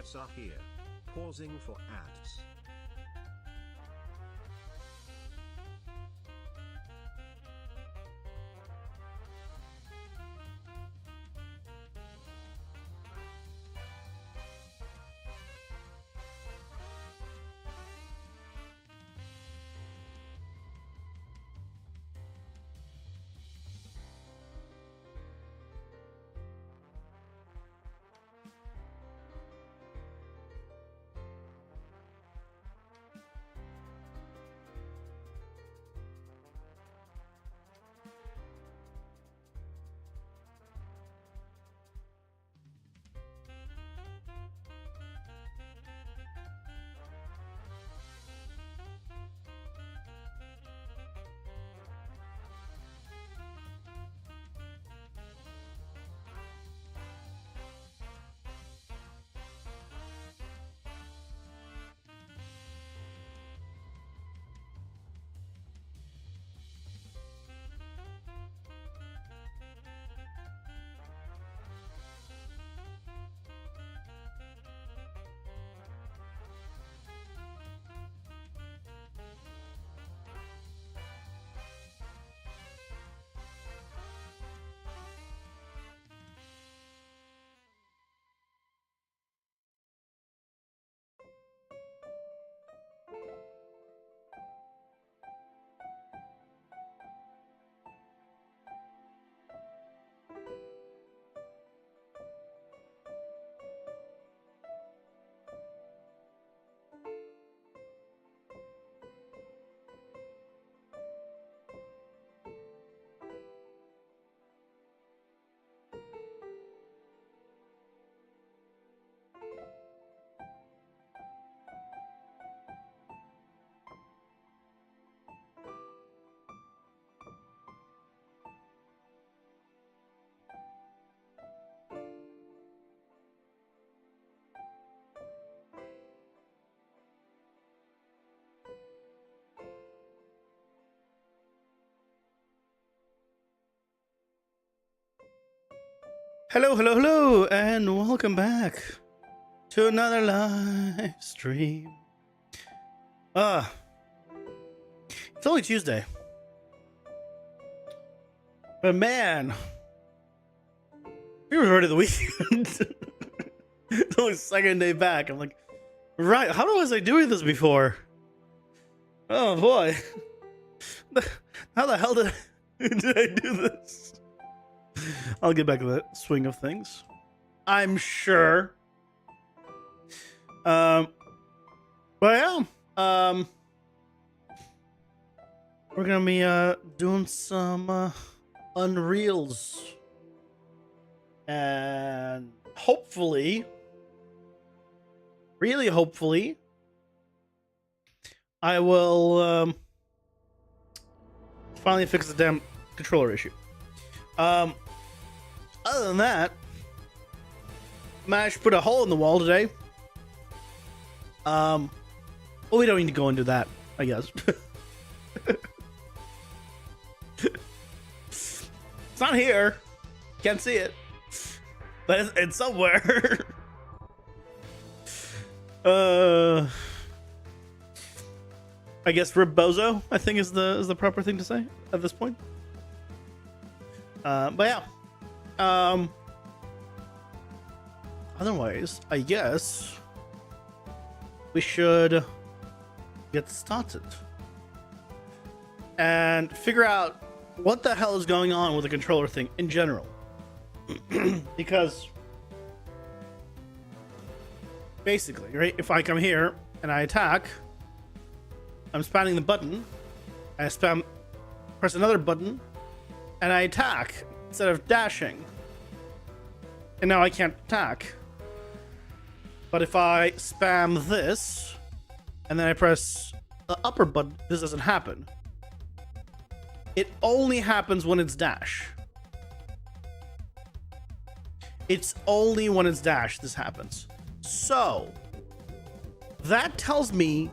ads are here. Pausing for ads. Hello, and welcome back to another live stream. It's only Tuesday. But man, we were already the weekend. It's only the second day back. I'm like, right, how was I doing this before? Oh boy. How the hell did I do this? I'll get back to the swing of things, I'm sure. But yeah, we're gonna be doing some Unreals, and hopefully, really hopefully, I will finally fix the damn controller issue. Other than that, managed to put a hole in the wall today. Well, we don't need to go into that, I guess. It's not here. Can't see it. But it's somewhere. I guess Rib Bozo, I think is the proper thing to say at this point. But yeah. Otherwise, I guess we should get started and figure out what the hell is going on with the controller thing in general. Because basically, right, if I come here and I attack, I'm spamming the button, I press another button, and I attack instead of dashing. And now I can't attack. But if I spam this, and then I press the upper button, this doesn't happen. It only happens when it's dash. It's only when it's dash this happens. So, that tells me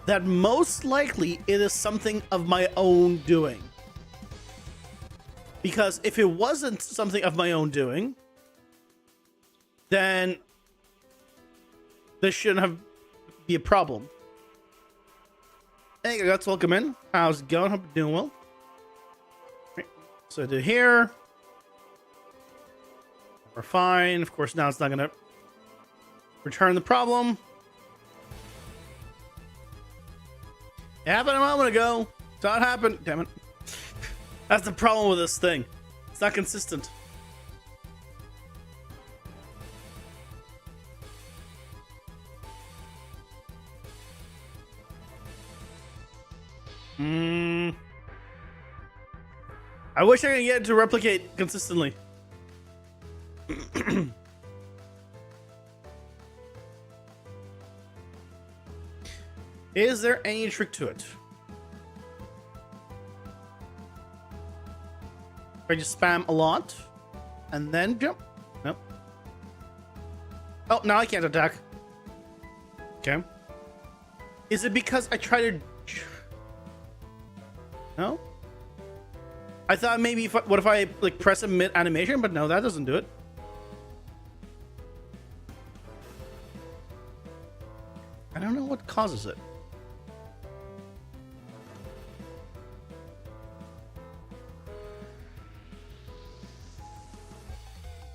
that most likely it is something of my own doing. Because if it wasn't something of my own doing, then this shouldn't have be a problem. Hey guys, welcome in. How's it going? Hope you're doing well. Right, so do here. We're fine. Of course, now it's not gonna return the problem. It happened a moment ago. Saw it happen. Damn it. That's the problem with this thing. It's not consistent. I wish I could get it to replicate consistently. Is there any trick to it? I just spam a lot and then jump. Nope. Oh, now I can't attack. Okay. Is it because I try to... No? I thought maybe if what if I like press a mid animation, but no, that doesn't do it. I don't know what causes it.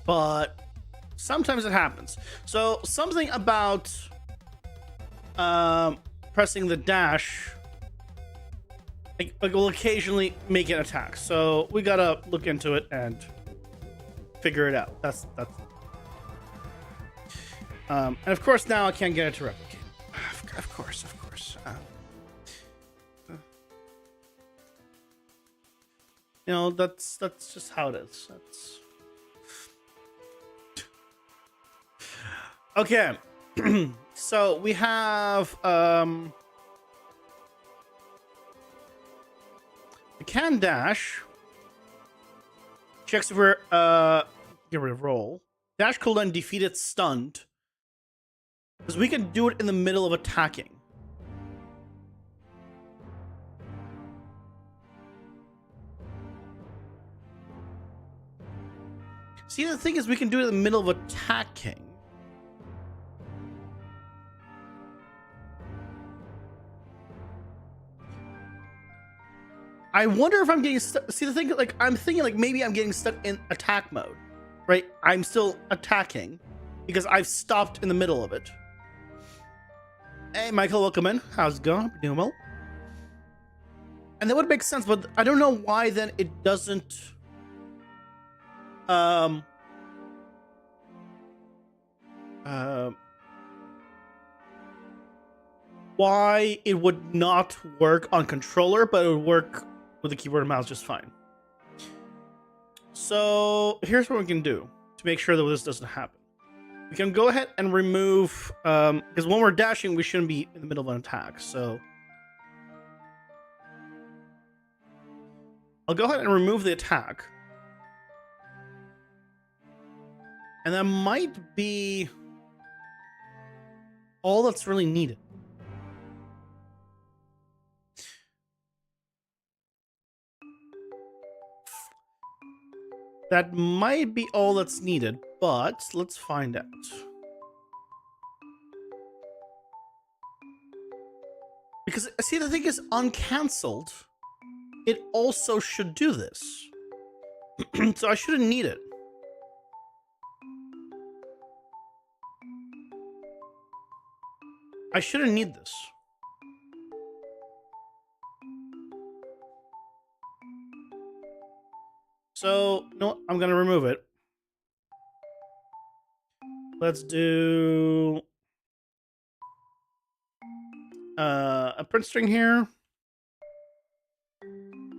But sometimes it happens. So something about pressing the dash like will occasionally make it attack. So we gotta look into it and figure it out. That's and of course now I can't get it to replicate. Of course. You know, that's just how it is. That's okay. So we have the can dash checks if we're get rid of roll. Dash cooldown defeated stunned. Because we can do it in the middle of attacking. See, the thing is we can do it in the middle of attacking. I wonder if I'm getting stuck. See, the thing, like, I'm thinking, like, maybe I'm getting stuck in attack mode, right? I'm still attacking because I've stopped in the middle of it. Hey, Michael, welcome in. How's it going? Doing well. And that would make sense, but I don't know why then it doesn't. Why it would not work on controller, but it would work with the keyboard and mouse just fine. So here's what we can do to make sure that this doesn't happen. We can go ahead and remove, because when we're dashing, we shouldn't be in the middle of an attack. So I'll go ahead and remove the attack. And that might be all that's really needed. That might be all that's needed, but let's find out. Because, see, the thing is, uncancelled, it also should do this. So I shouldn't need it. I shouldn't need this. So, no, I'm going to remove it. Let's do a print string here.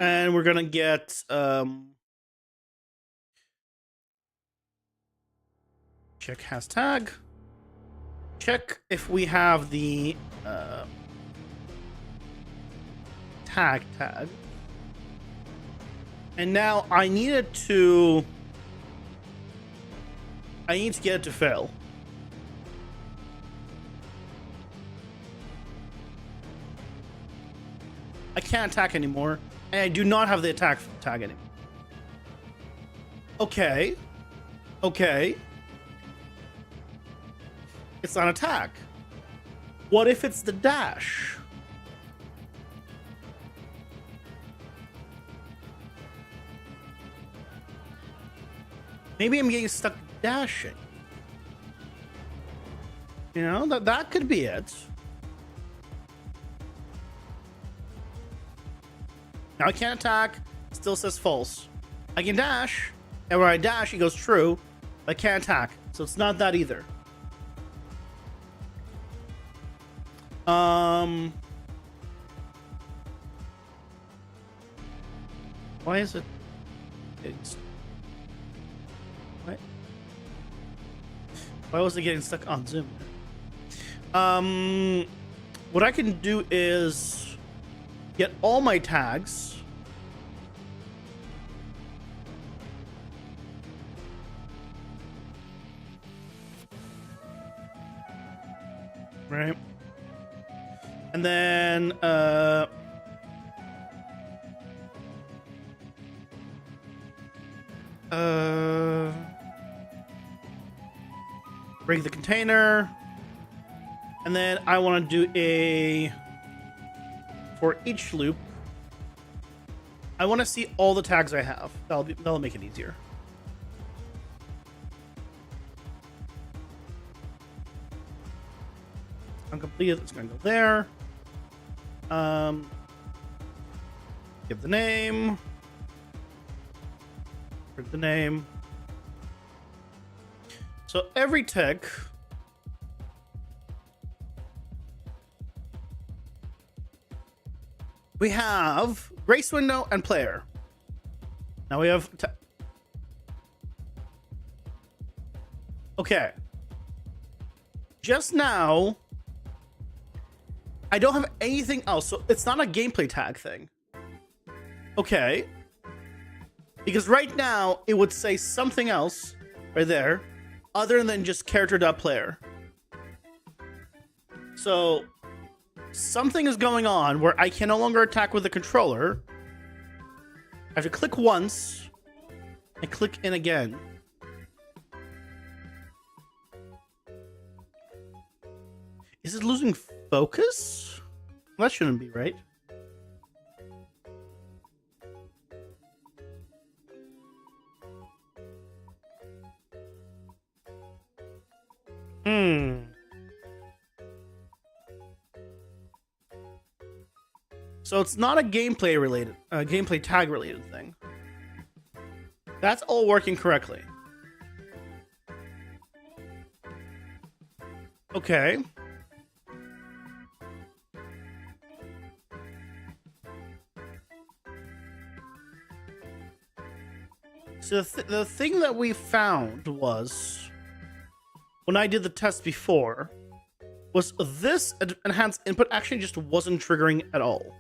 And we're going to get check hashtag. Check if we have the tag. And now I need to get it to fail. I can't attack anymore, and I do not have the attack tag anymore. Okay. It's not attack. What if it's the dash? Maybe I'm getting stuck dashing. You know, that could be it. Now I can't attack. Still says false. I can dash, and when I dash, it goes true. I can't attack, so it's not that either. Why is it? What? Why was it getting stuck on Zoom? What I can do is get all my tags. Right. And then break the container. And then I want to do a, for each loop, I want to see all the tags I have. That'll make it easier. Uncompleted, it's going to go there. Give the name. Print the name. So every tick we have grace window and player. Now we have okay. Just now I don't have anything else, so it's not a gameplay tag thing. Okay. Because right now it would say something else right there other than just character.player. So something is going on where I can no longer attack with the controller. I have to click once and click in again. Is it losing focus? Well, that shouldn't be right. So it's not a gameplay tag related thing. That's all working correctly. Okay. So the thing that we found was, when I did the test before, was this enhanced input actually just wasn't triggering at all.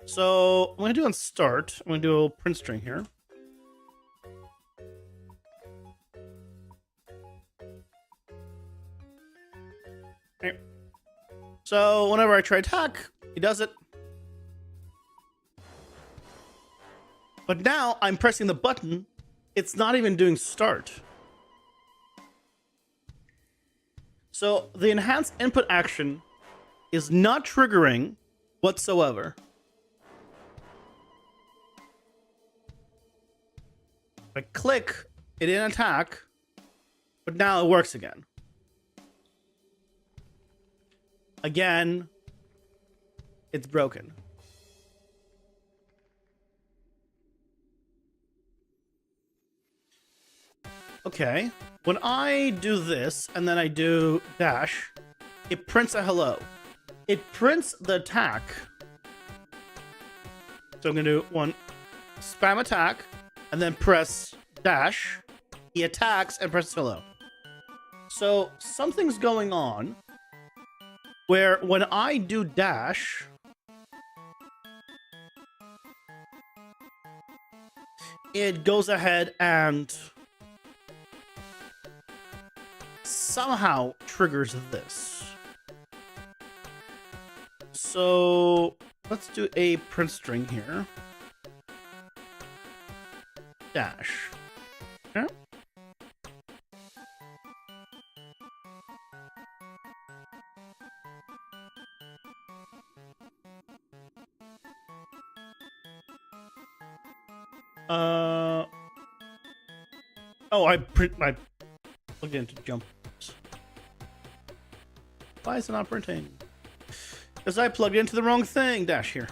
So I'm going to do on start, I'm going to do a print string here. Okay. So whenever I try attack, he does it. But now I'm pressing the button. It's not even doing start. So the enhanced input action is not triggering whatsoever. I click, it didn't attack, but now it works again. Again, it's broken. Okay, when I do this and then I do dash, it prints a hello. It prints the attack. So I'm gonna do one spam attack and then press dash. He attacks and presses hello. So something's going on where when I do dash, it goes ahead and somehow triggers this. So let's do a print string here. Dash. Okay. Oh, I plugged into jump. Why is it not printing? Because I plugged into the wrong thing. Dash here.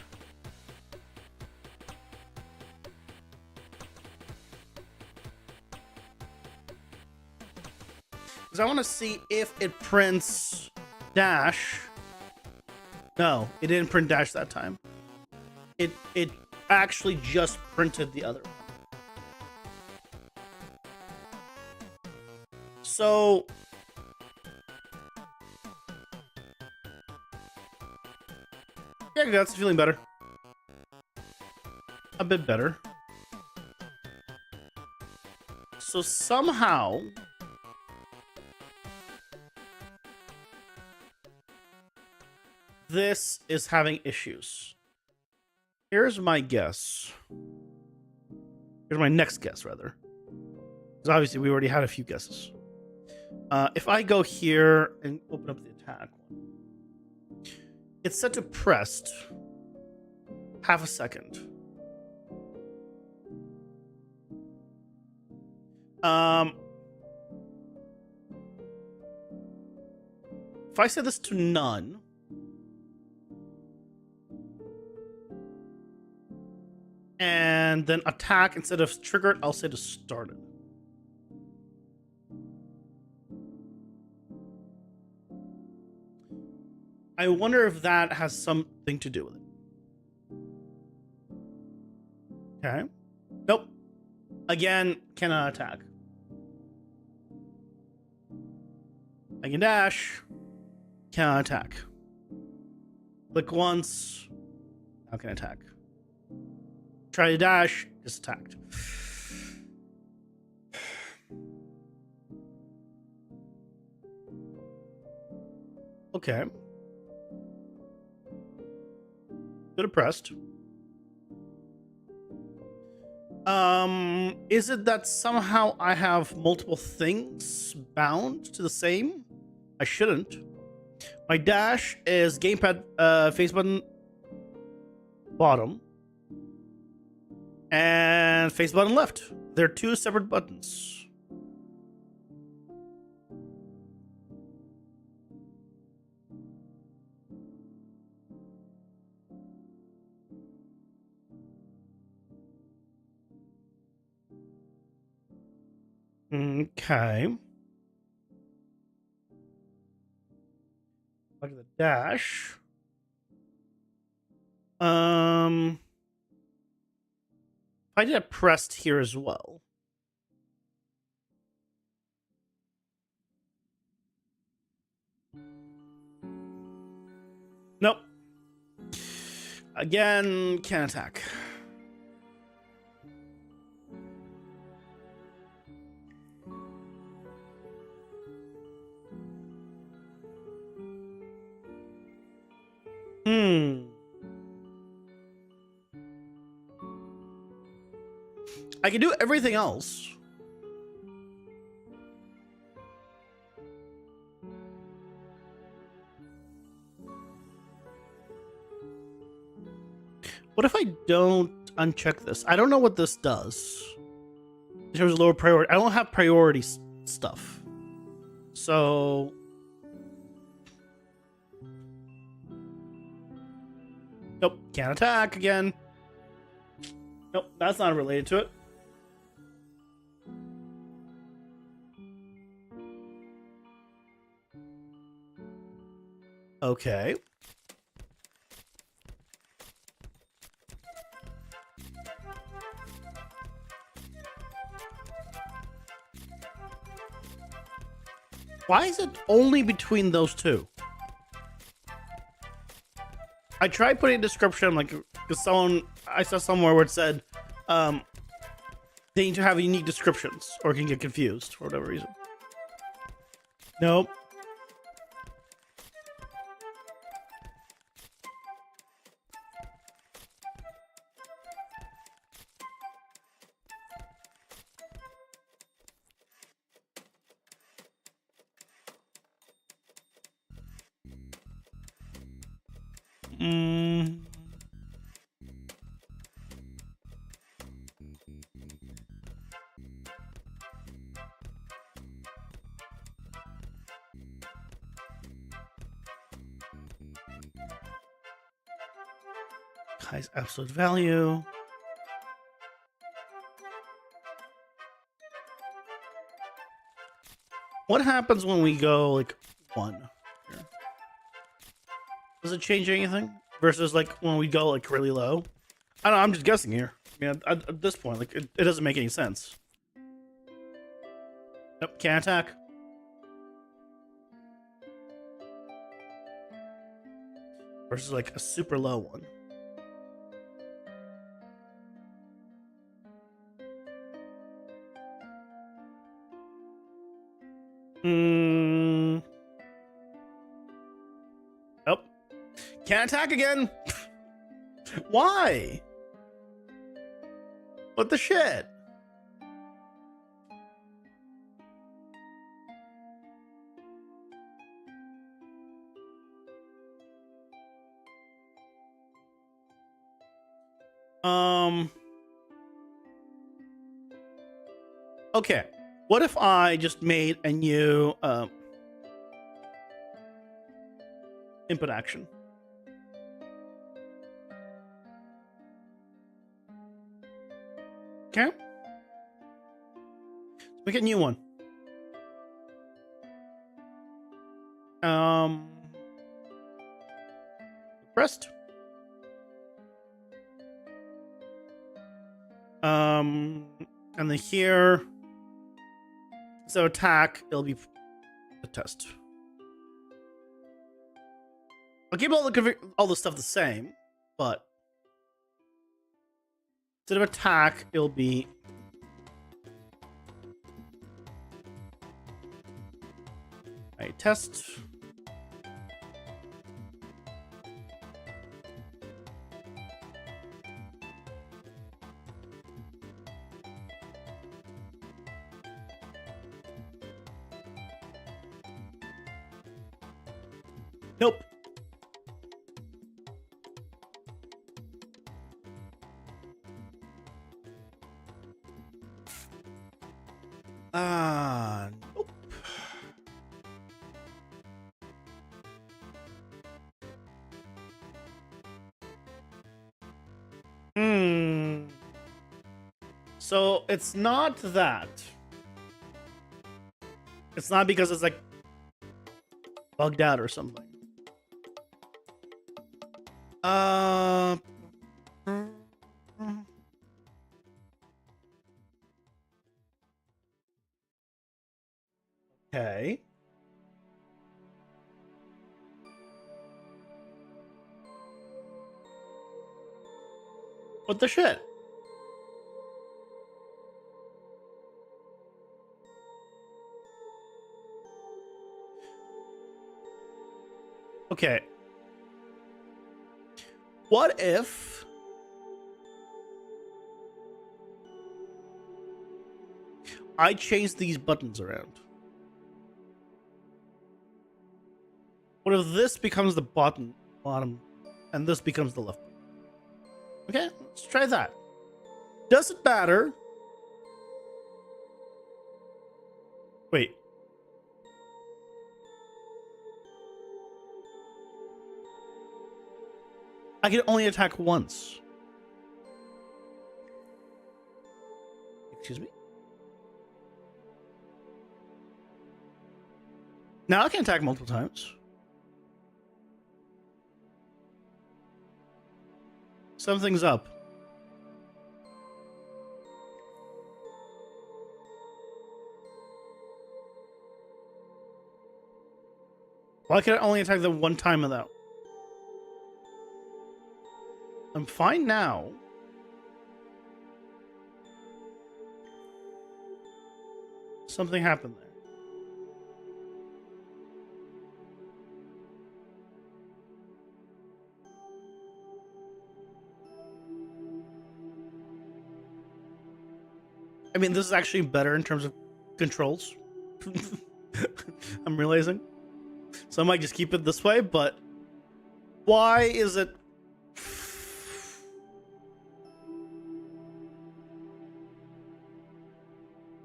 Because I want to see if it prints dash. No, it didn't print dash that time. It actually just printed the other one. So yeah, that's feeling better. A bit better. So somehow this is having issues. Here's my guess. Here's my next guess, rather. Because obviously we already had a few guesses. If I go here and open up the attack one, it's set to pressed. Half a second. If I set this to none, and then attack instead of triggered, I'll say to started. I wonder if that has something to do with it. Okay. Nope. Again, cannot attack. I can dash. Cannot attack. Click once. Now can attack. Try to dash. Just attacked. Okay. Good at pressed. Is it that somehow I have multiple things bound to the same? I shouldn't. My dash is gamepad face button bottom and face button left. They're two separate buttons. Okay. Look at the dash. I did a pressed here as well. Nope. Again, can't attack. I can do everything else. What if I don't uncheck this? I don't know what this does. In terms of lower priority. I don't have priority stuff. So nope, can't attack again. Nope, that's not related to it. Okay. Why is it only between those two? I tried putting a description, like, because I saw somewhere where it said, they need to have unique descriptions, or can get confused for whatever reason. Nope. Highest absolute value. What happens when we go like 1 here? Does it change anything versus like when we go like really low? I don't know, I'm just guessing here. I mean, at this point, like it doesn't make any sense. Nope, can't attack. Versus like a super low one. Nope. Can't attack again. Why? What the shit? Okay. What if I just made a new input action? Okay. Let's make a new one. Pressed. And then here, so attack, it'll be a test. I'll keep all the stuff the same, but instead of attack, it'll be a test. Nope. Nope. So it's not that. It's not because it's like bugged out or something. Okay. What the shit? Okay. What if I change these buttons around? What if this becomes the bottom, and this becomes the left button? Okay, let's try that. Does it matter? Wait. I can only attack once. Excuse me? Now I can attack multiple times. Something's up. Why can I only attack them one time without? I'm fine now. Something happened there. I mean, this is actually better in terms of controls. I'm realizing. So I might just keep it this way, but why is it...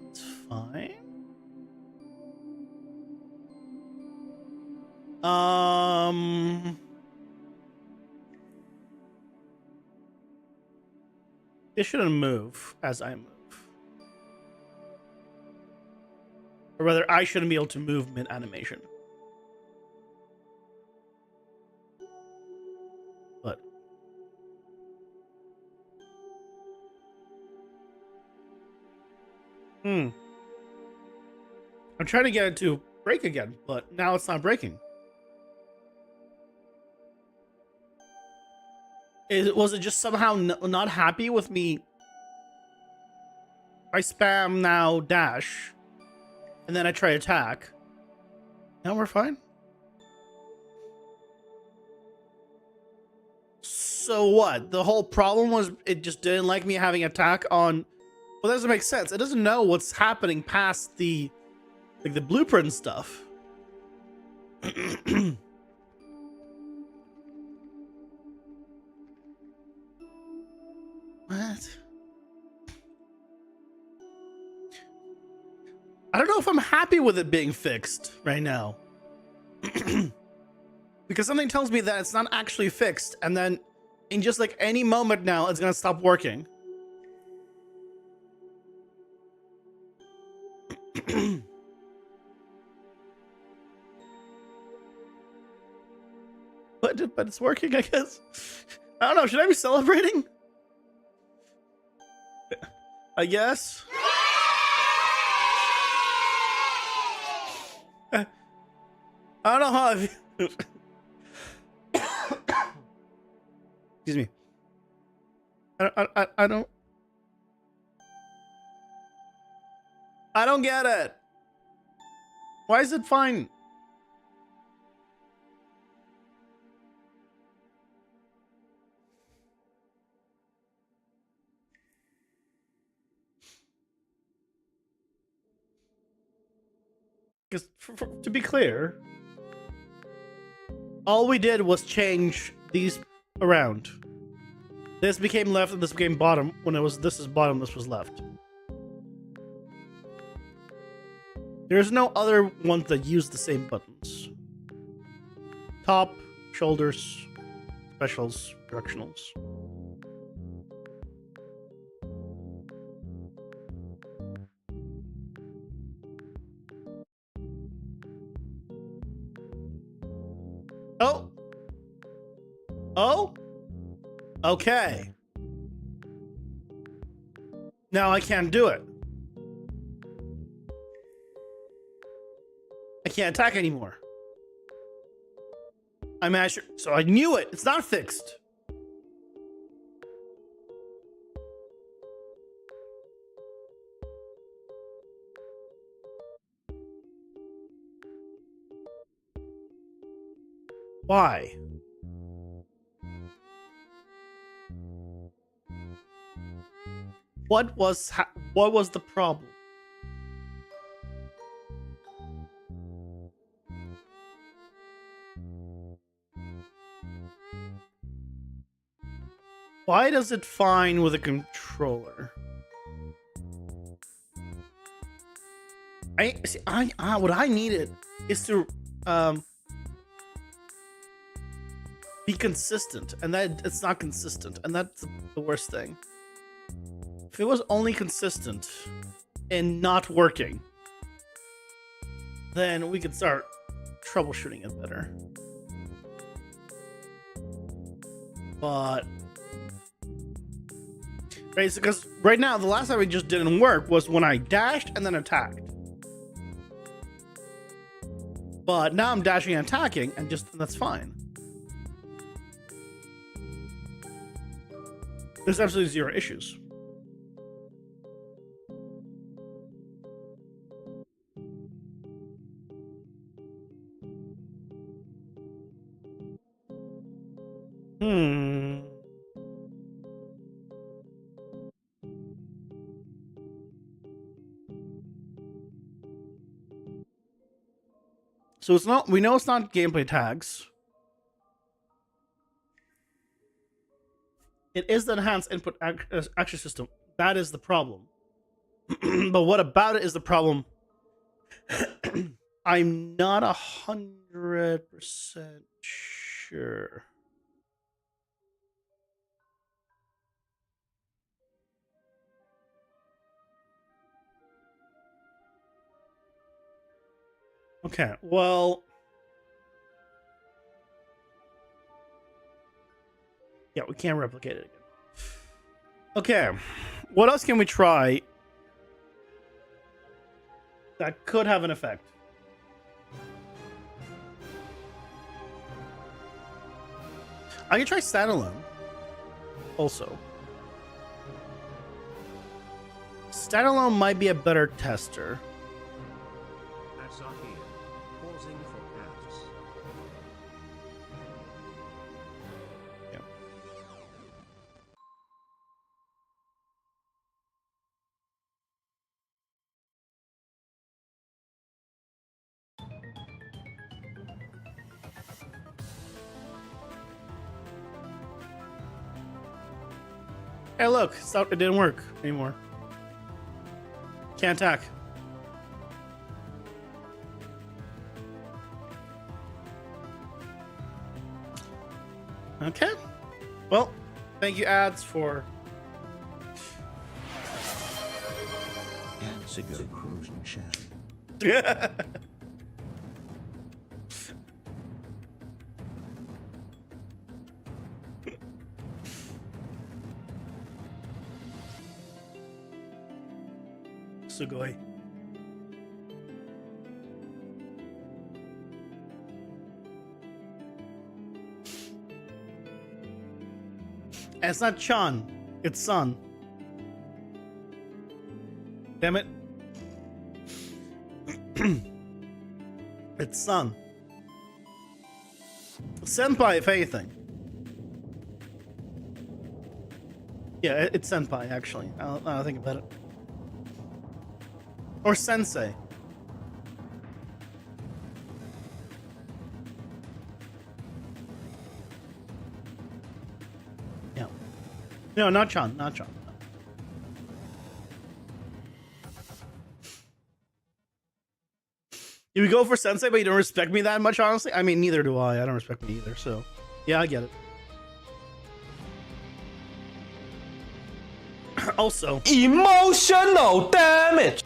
It's fine. It shouldn't move as I move. Or rather, I shouldn't be able to move mid-animation. But... I'm trying to get it to break again, but now it's not breaking. Was it just somehow not happy with me? I spam now dash, and then I try attack. Now we're fine. So what? The whole problem was it just didn't like me having attack on... Well, that doesn't make sense. It doesn't know what's happening past the blueprint stuff. What? I don't know if I'm happy with it being fixed right now. Because something tells me that it's not actually fixed, and then in just like any moment now, it's gonna stop working. But it's working, I guess. I don't know. Should I be celebrating? I guess. I don't know how I feel. Excuse me. I don't get it. Why is it fine? Because to be clear, all we did was change these around. This became left and this became bottom. When it was this is bottom, this was left. There's no other ones that use the same buttons. Top, shoulders, specials, directionals. Oh. Oh? Okay. Now I can't do it. I can't attack anymore. I'm Asher. So I knew it. It's not fixed. Why? What was the problem? Why does it fine with a controller? What I needed is to be consistent, and that it's not consistent, and that's the worst thing. If it was only consistent and not working, then we could start troubleshooting it better. But right, because right now the last time it just didn't work was when I dashed and then attacked. But now I'm dashing and attacking, and that's fine. There's absolutely zero issues. So it's not. We know it's not gameplay tags. It is the enhanced input action system. That is the problem. But what about it is the problem? I'm not 100% sure. Okay, well... Yeah, we can't replicate it again. Okay, what else can we try that could have an effect? I can try standalone. Also. Standalone might be a better tester. Ads are here. Pausing for ads. Yep. Hey, look, it didn't work anymore. Can't attack. Okay. Well, thank you, ads, for. Ads ago corrosion shadow. Sugoi. And it's not Chan, it's Sun. Damn it. It's Sun. Senpai, if anything. Yeah, it's Senpai, actually. I'll think about it. Or Sensei. Yeah. No, not Chan, not Chan. You would go for Sensei, but you don't respect me that much, honestly? I mean, neither do I. I don't respect me either, so... Yeah, I get it. Also... Emotional damage!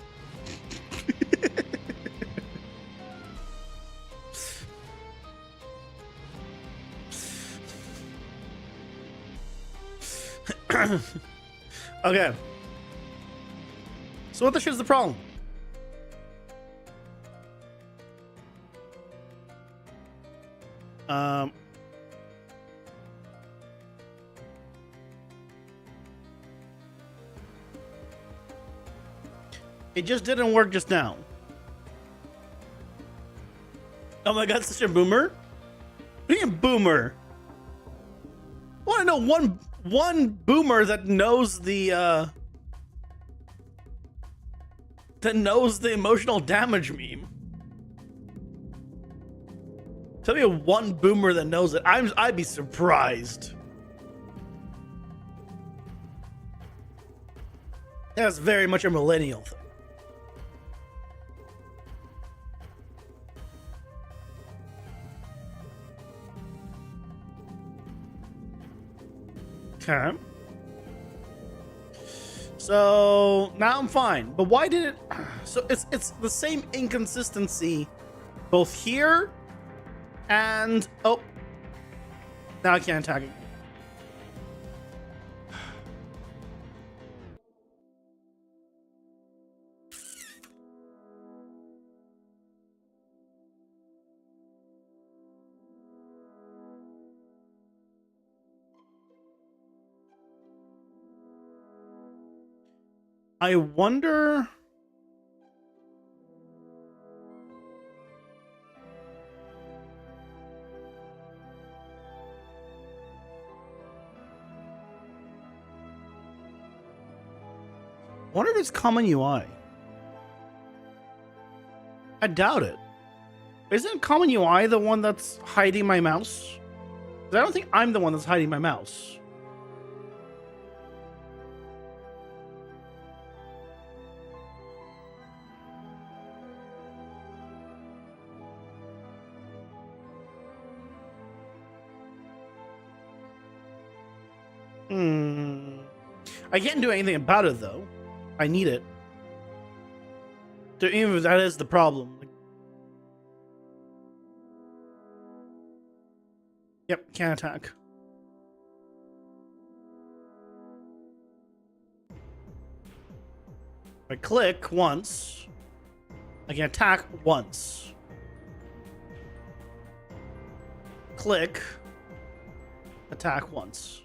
Okay. So what the shit is the problem? It just didn't work just now. Oh my god, such a boomer? What do you mean boomer? I want to know one boomer that knows the emotional damage meme. Tell me one boomer that knows it. I'd be surprised. That's very much a millennial thing. Okay. So now I'm fine. But why did it? So it's the same inconsistency, both here and oh, now I can't attack it. I wonder. Wonder if it's common UI. I doubt it. Isn't common UI the one that's hiding my mouse? 'Cause I don't think I'm the one that's hiding my mouse. I can't do anything about it though. I need it. So even if that is the problem. Yep, can't attack. If I click once, I can attack once. Click, attack once.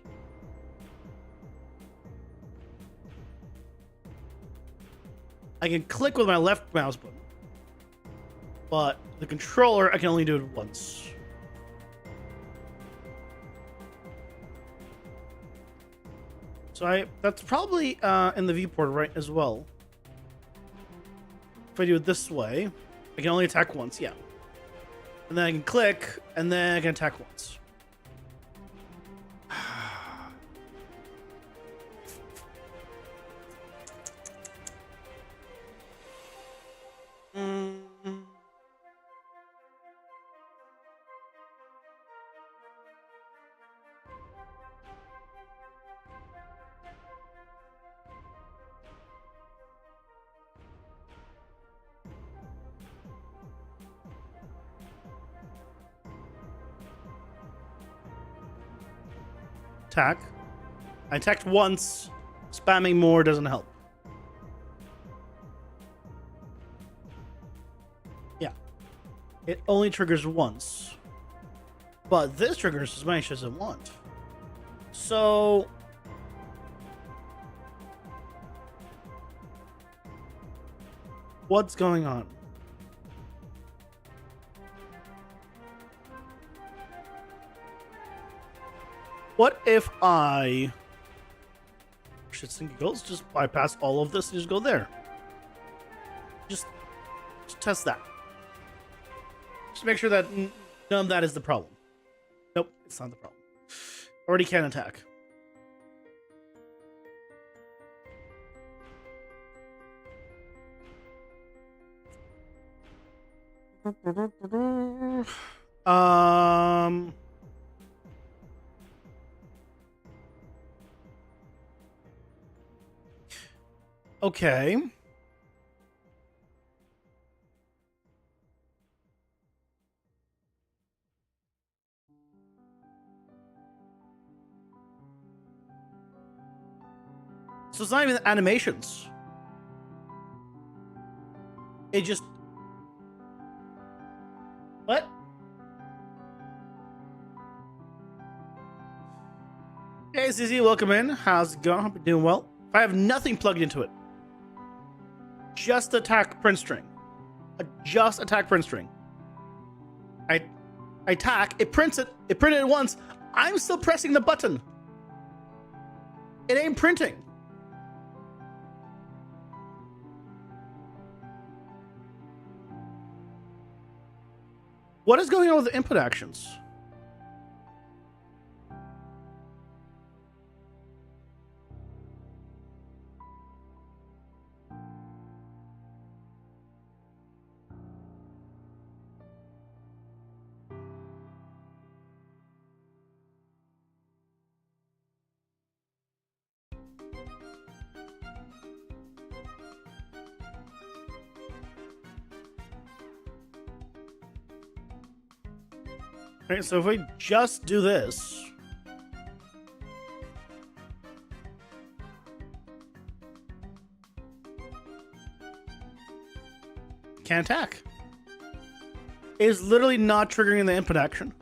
I can click with my left mouse button, but the controller, I can only do it once. So that's probably in the viewport right as well. If I do it this way, I can only attack once, yeah. And then I can click, and then I can attack once. Attack. I attacked once. Spamming more doesn't help. Yeah. It only triggers once. But this triggers as much as it wants. So... what's going on? What if I shit single goals, just bypass all of this and just go there? Just test that. Just make sure that none of that is the problem. Nope, it's not the problem. Already can attack. Okay. So it's not even animations. It just... what? Hey, ZZ, welcome in. How's it going? Hope you're doing well. If I have nothing plugged into it, just attack print string. Just attack print string. I attack, it prints it. It printed it once. I'm still pressing the button. It ain't printing. What is going on with the input actions? Okay, so if we just do this, can't attack. It is literally not triggering the input action.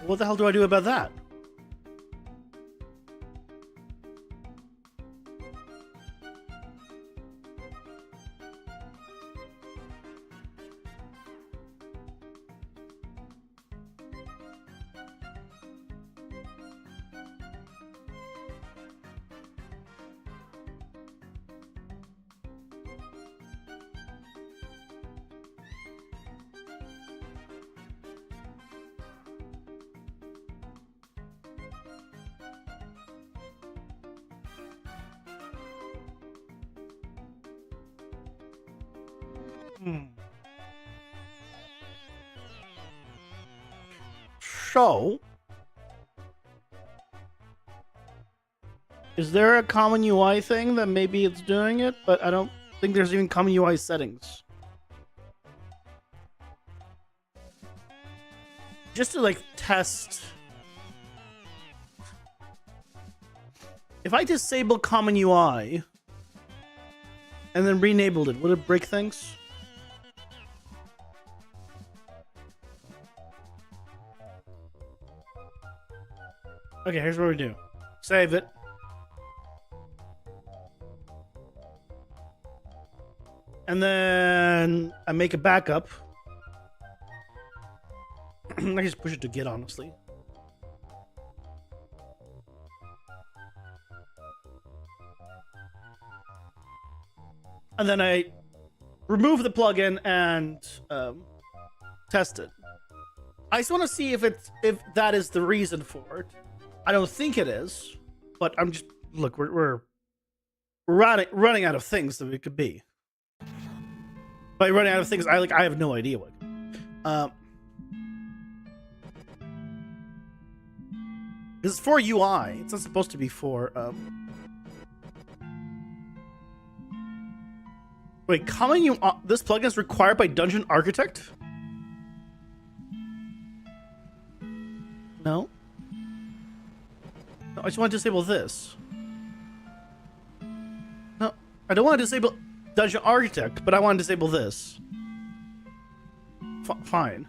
What the hell do I do about that? So, is there a common UI thing that maybe it's doing it, but I don't think there's even common UI settings. just to like test. If I disable common UI and then re-enabled it, would it break things? Okay, here's what we do. Save it. And then I make a backup. I just push it to Git, honestly. And then I remove the plugin and test it. I just want to see if that is the reason for it. I don't think it is, but I'm just look. We're running out of things that it could be. By running out of things, I have no idea what. This is for UI. It's not supposed to be for. Wait, common UI. This plugin is required by Dungeon Architect? No. No, I just want to disable this. No, I don't want to disable Dungeon Architect, but I want to disable this. Fine.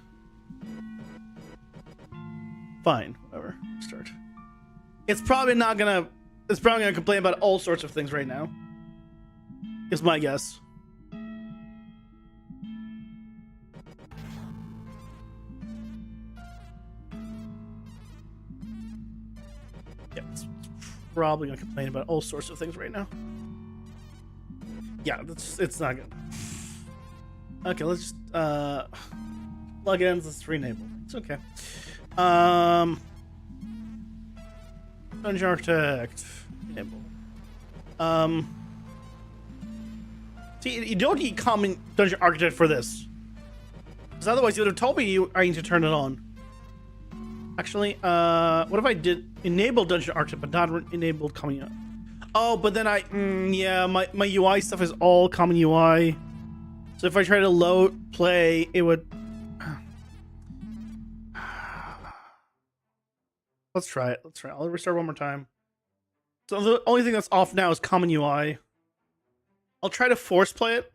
Fine. Whatever. Start. It's probably gonna complain about all sorts of things right now. Is my guess. Yeah, it's probably gonna complain about all sorts of things right now. Yeah, it's not good. Okay, let's just plugins. Let's re-enable. It's okay. Dungeon Architect. Enable. See, you don't need common Dungeon Architect for this, because otherwise you would have told me I need to turn it on. Actually, what if I did enable Dungeon Architect but not enabled common UI? Oh, but then yeah, my UI stuff is all common UI. So if I try to load play, it would. Let's try it. Let's try it. I'll restart one more time. So the only thing that's off now is common UI. I'll try to force play it.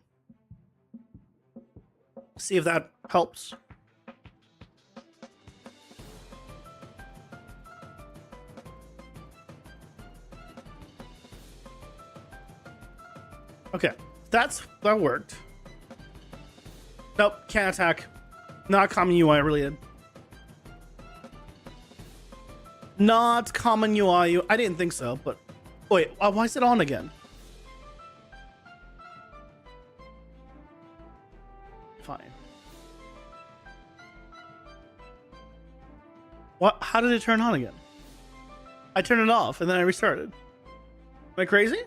See if that helps. Okay, that worked. Nope, can't attack. Not common UI related. Not common UI. I didn't think so, but wait, why is it on again? Fine. What? How did it turn on again? I turned it off and then I restarted. Am I crazy?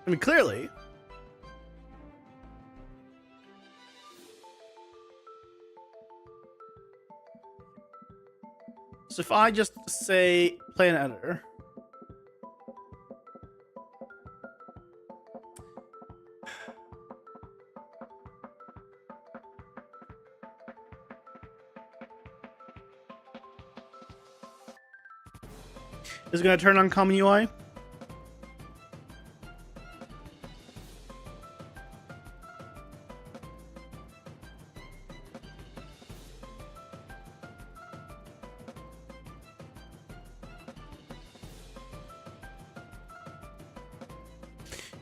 I mean, clearly. So if I just say play an editor. Is it going to turn on common UI?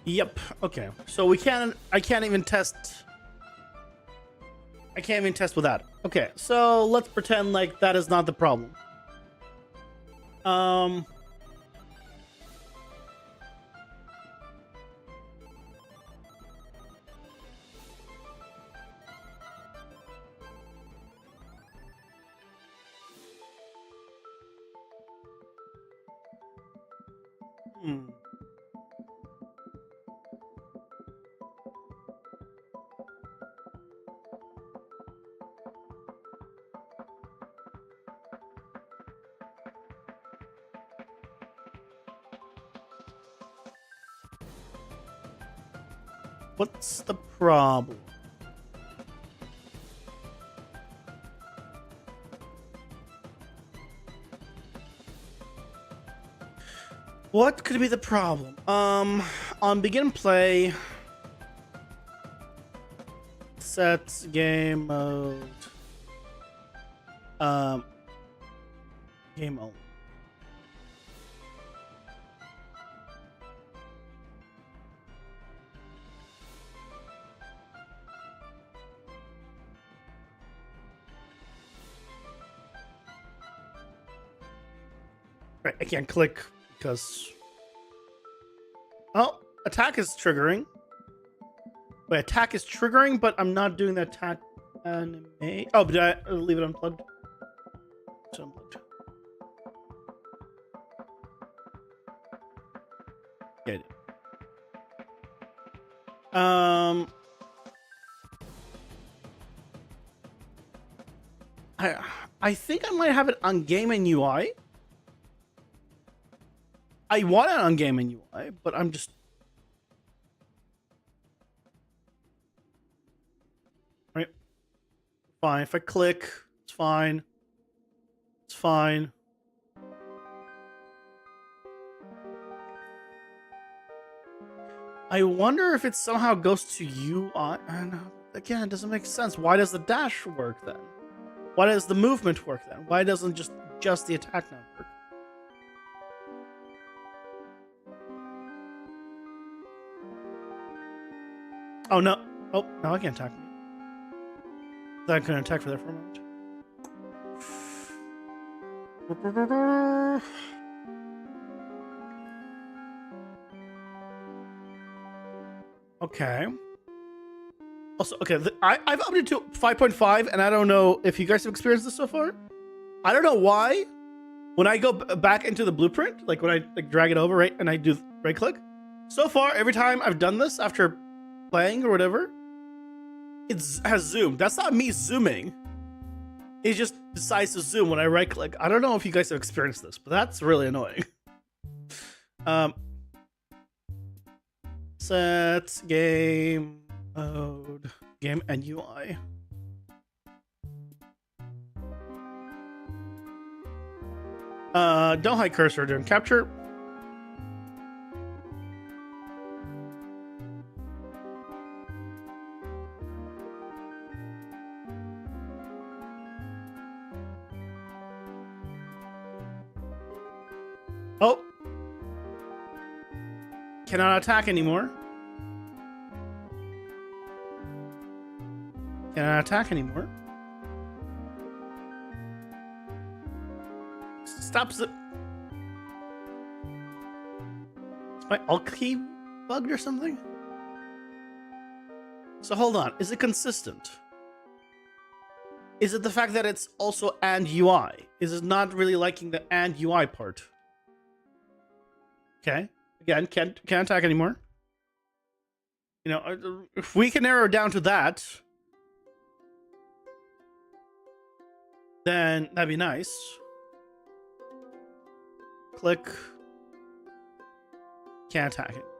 Yep. Okay. So I can't even test. I can't even test with that. Okay. So let's pretend like that is not the problem. What's the problem? What could be the problem? On begin play, set game mode, game only. Right, I can't click because... Oh, attack is triggering. Wait, attack is triggering, but I'm not doing the attack anime. Oh, but did I leave it unplugged? It's unplugged. Yeah, I think I might have it on game and UI. I want it on game and UI, but I'm just... Right. Fine. If I click, it's fine. It's fine. I wonder if it somehow goes to UI. And again, it doesn't make sense. Why does the dash work then? Why does the movement work then? Why doesn't just the attack not work? Oh no! Oh, no, I can't attack me. I couldn't attack for that for a moment. Okay. Also, okay, I've updated to 5.5, and I don't know if you guys have experienced this so far. I don't know why. When I go back into the blueprint, like when I drag it over, right, and I do right click. So far, every time I've done this after playing or whatever, it has zoomed. That's not me zooming. It just decides to zoom when I right click. I don't know if you guys have experienced this, but that's really annoying. Set game mode, game and UI. Don't hide cursor during capture. Oh. Cannot attack anymore. Cannot attack anymore. Stops it. Is my alt key bugged or something? So hold on. Is it consistent? Is it the fact that it's also and UI? Is it not really liking the and UI part? Okay. Again, can't attack anymore. You know, if we can narrow it down to that, then that'd be nice. Click. Can't attack anymore.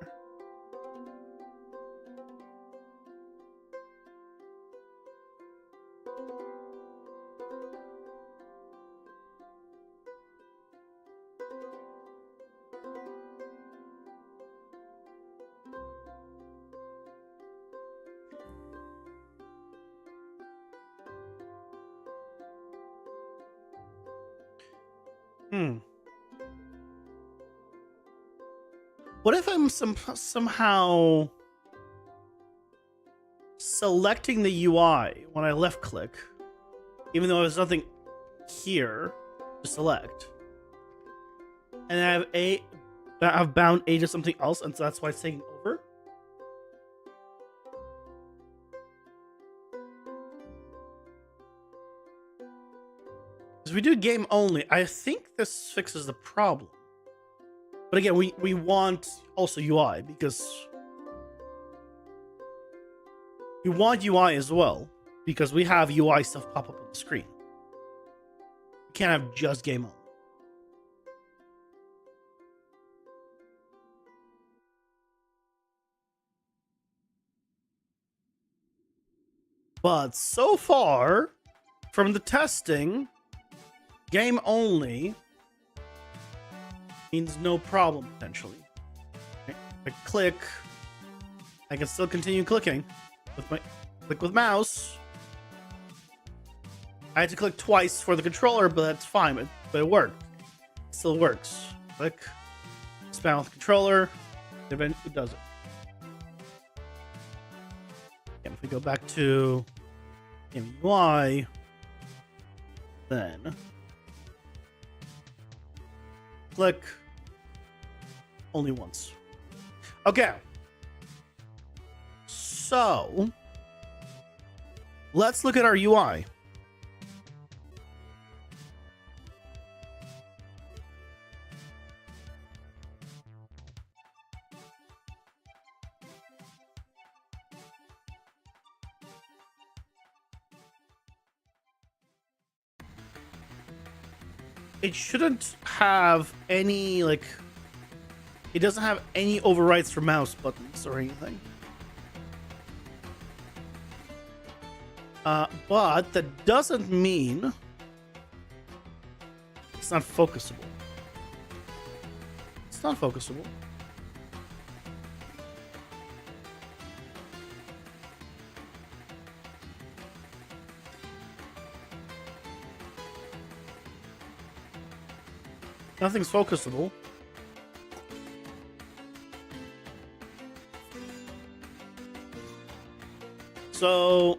What if I'm somehow selecting the UI when I left click, even though there's nothing here to select, and I've bound A to something else, and so that's why it's taking over? Because we do game only, I think this fixes the problem. But again, we want also UI because we want UI as well because we have UI stuff pop up on the screen. We can't have just game only. But so far, from the testing, game only, means no problem, potentially. Okay. If I click, I can still continue clicking with my click with mouse. I had to click twice for the controller, but that's fine. But it worked. It still works. Click, spam with the controller, it does it. And if we go back to game UI, then click only once. Okay. So let's look at our UI. It shouldn't have any, like, it doesn't have any overrides for mouse buttons or anything. But that doesn't mean it's not focusable. It's not focusable. Nothing's focusable. So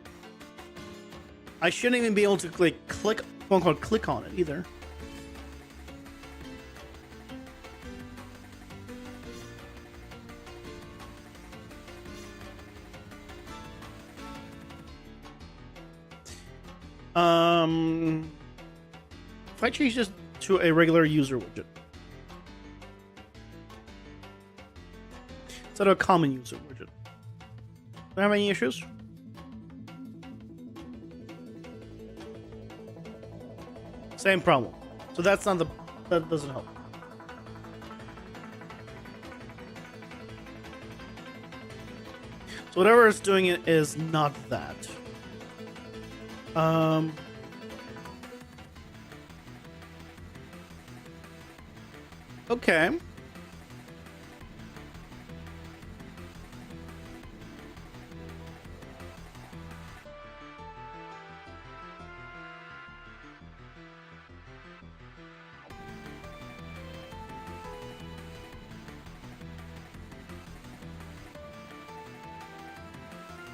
I shouldn't even be able to click, quote unquote, click on it either. If I change this to a regular user widget instead of a common user widget, do I have any issues? Same problem. So that's not that doesn't help. So whatever it's doing it is not that. Okay.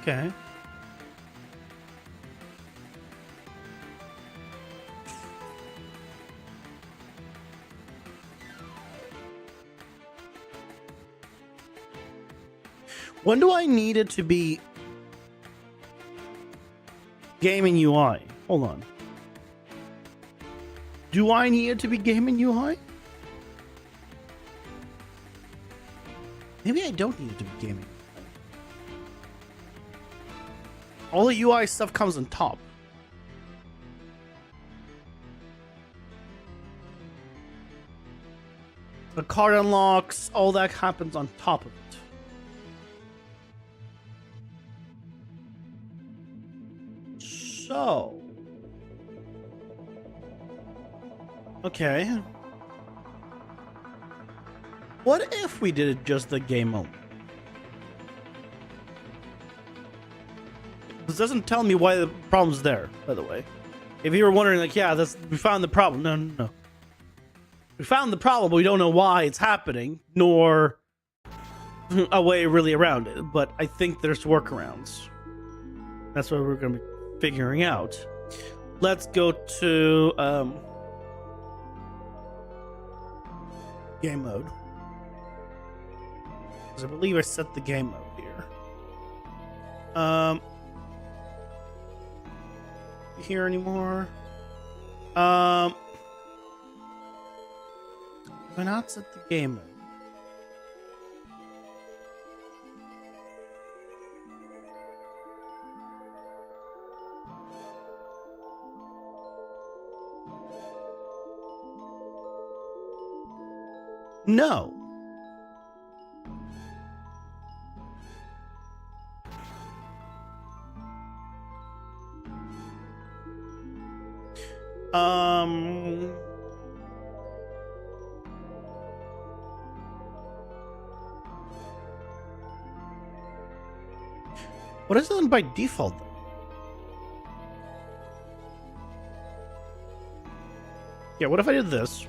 Okay. When do I need it to be gaming UI? Hold on. Do I need it to be gaming UI? Maybe I don't need it to be gaming. All the UI stuff comes on top. The card unlocks, all that happens on top of it. So, okay. What if we did it just the game mode? This doesn't tell me why the problem's there, by the way. If you were wondering, like, yeah, we found the problem. No. We found the problem, but we don't know why it's happening, nor a way really around it. But I think there's workarounds. That's what we're going to be figuring out. Let's go to game mode. Because I believe I set the game mode here. Here anymore? Why not set the game mode? No. What is it by default? Yeah, what if I did this?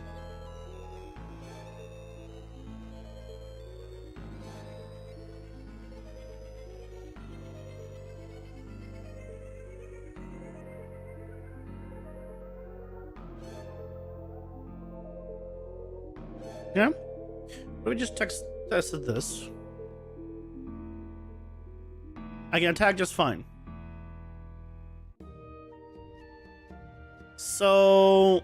Yeah? Let me just tested this. I can attack just fine. So...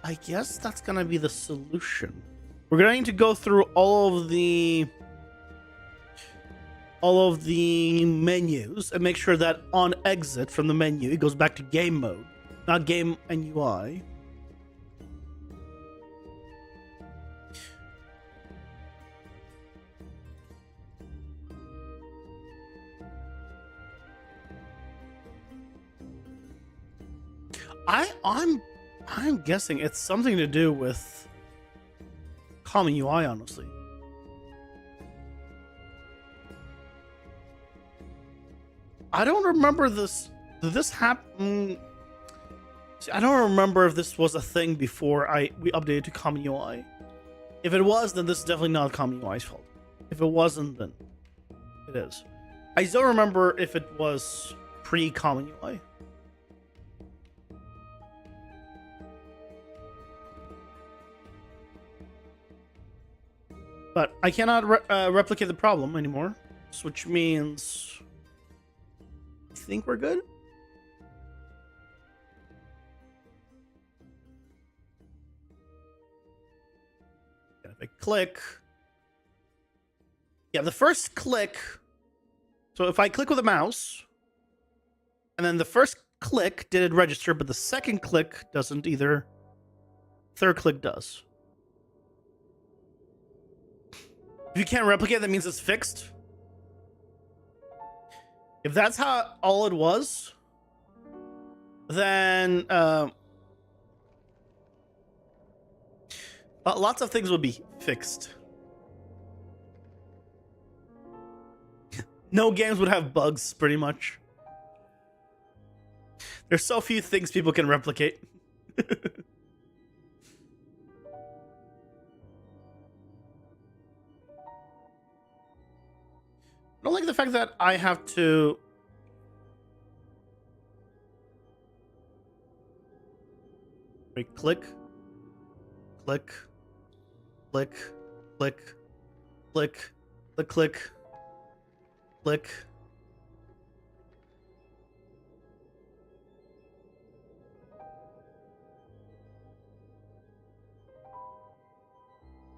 I guess that's gonna be the solution. We're going to need to go through all of the menus and make sure that on exit from the menu it goes back to game mode, not game and UI. I'm guessing it's something to do with common UI, honestly. I don't remember this. Did this happen? See, I don't remember if this was a thing before we updated to common UI. If it was, then this is definitely not common UI's fault. If it wasn't, then it is. I don't remember if it was pre-common UI. But I cannot replicate the problem anymore, which means I think we're good. And if I click, yeah, the first click. So if I click with a mouse, and then the first click did it register, but the second click doesn't either. Third click does. If you can't replicate, that means it's fixed. If that's how all it was, then lots of things would be fixed. No games would have bugs, pretty much. There's so few things people can replicate. I don't like the fact that I have to... Wait, click. Click. Click. Click. Click. Click. Click. Click.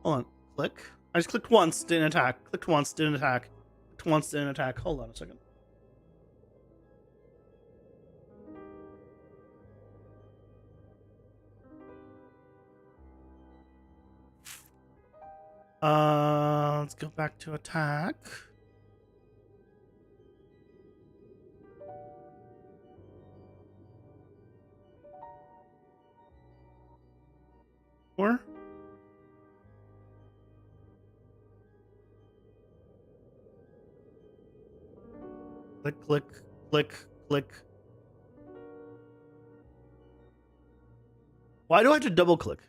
Hold on. Click. I just clicked once, didn't attack. Clicked once, didn't attack. Once didn't attack. Hold on a second. Let's go back to attack. Or click, click, click, click. Why do I have to double click?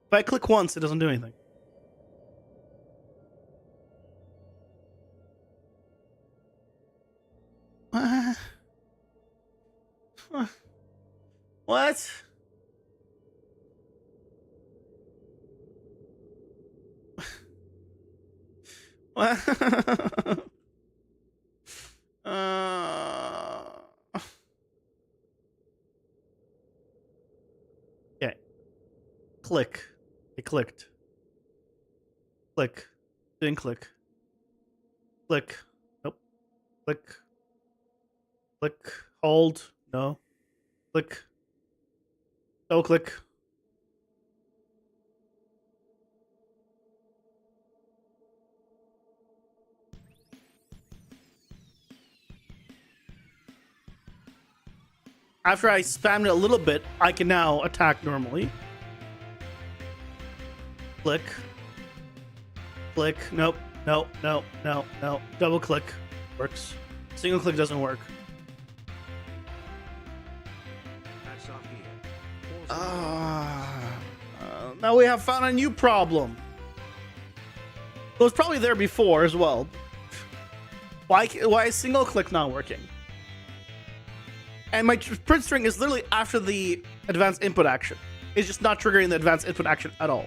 If I click once, it doesn't do anything. What? What? Okay. Click. It clicked. Click. Didn't click. Click. Nope. Click. Click. Hold. No. Click. Double click. After I spammed it a little bit, I can now attack normally. Click. Click. Nope. Nope. Nope. Nope. Nope. Double click. Works. Single click doesn't work. Ads are here. Pausing Now we have found a new problem. It was probably there before as well. Why is single click not working? And my print string is literally after the advanced input action. It's just not triggering the advanced input action at all.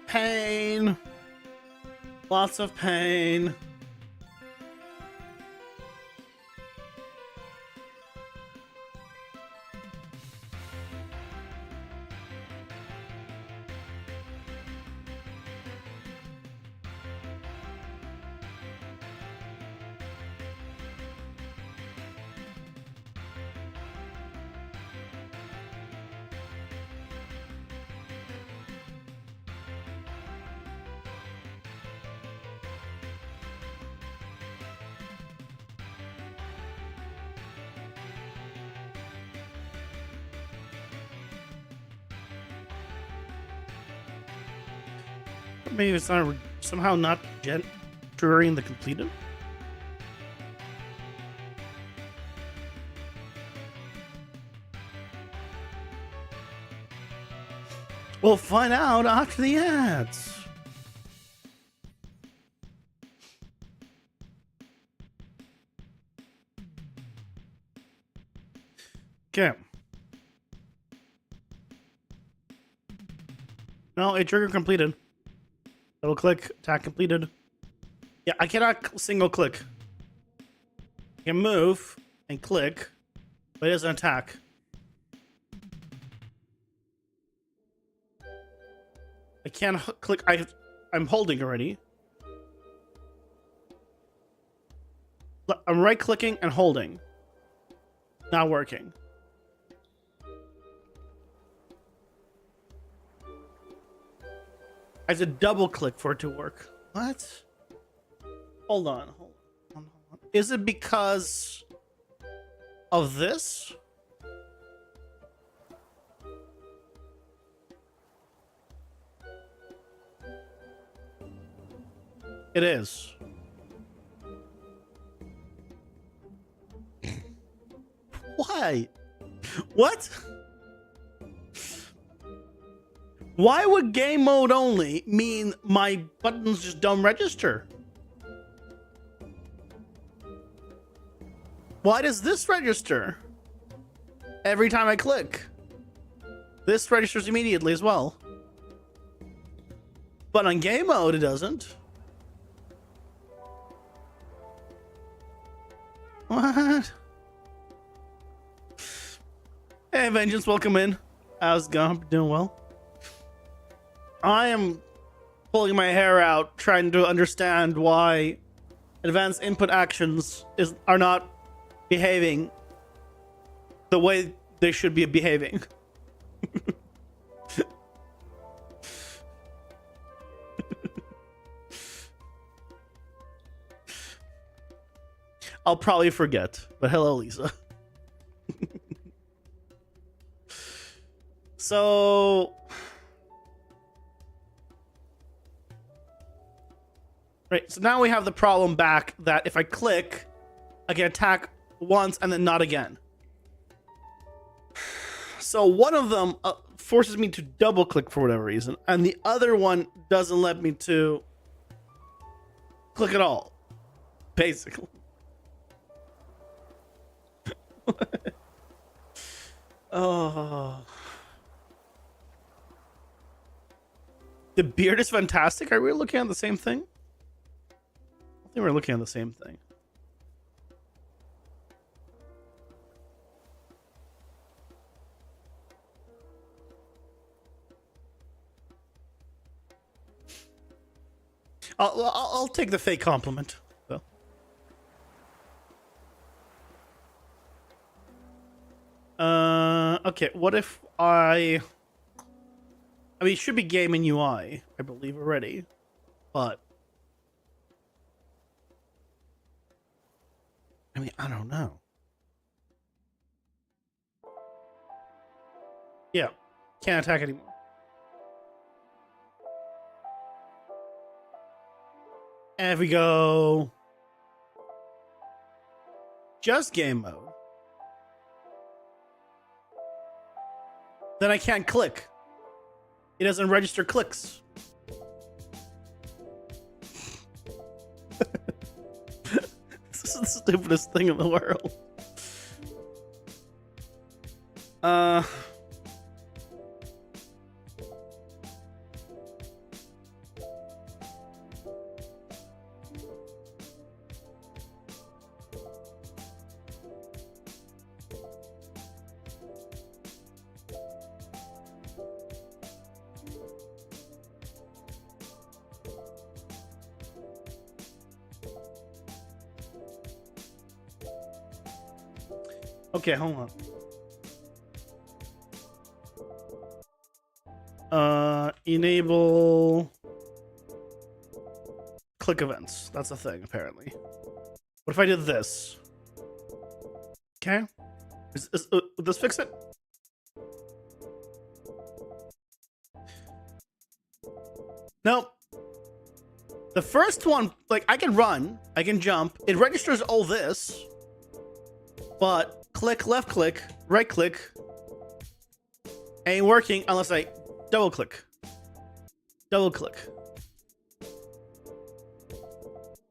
Pain. Lots of pain. Maybe it's not somehow not triggering the completed. We'll find out after the ads. Okay. No, a trigger completed. Double click, attack completed. Yeah, I cannot single click. I can move and click, but it doesn't attack. I can't click. I'm holding already. I'm right clicking and holding. Not working. I have to double click for it to work. What? Hold on. Hold on. Is it because of this? It is. Why? What? Why would game mode only mean my buttons just don't register? Why does this register every time I click? This registers immediately as well. But on game mode, it doesn't. What? Hey, Vengeance, welcome in. How's it going? Doing well? I am pulling my hair out trying to understand why advanced input actions are not behaving the way they should be behaving. I'll probably forget, but hello, Lisa. So... Right, so now we have the problem back that if I click, I can attack once and then not again. So one of them forces me to double click for whatever reason, and the other one doesn't let me to click at all, basically. Oh. The beard is fantastic. Are we looking at the same thing? I think we're looking at the same thing. I'll take the fake compliment. So. Okay. What if I mean, it should be game and UI, I believe already, but I mean, I don't know. Yeah, can't attack anymore. And if we go just game mode, then I can't click. It doesn't register clicks. This is the stupidest thing in the world. Okay, hold on. Enable click events. That's a thing, apparently. What if I did this? Okay. Would this fix it? Nope. The first one, like, I can run, I can jump, it registers all this, but click, left click, right click ain't working unless I double click. Double click.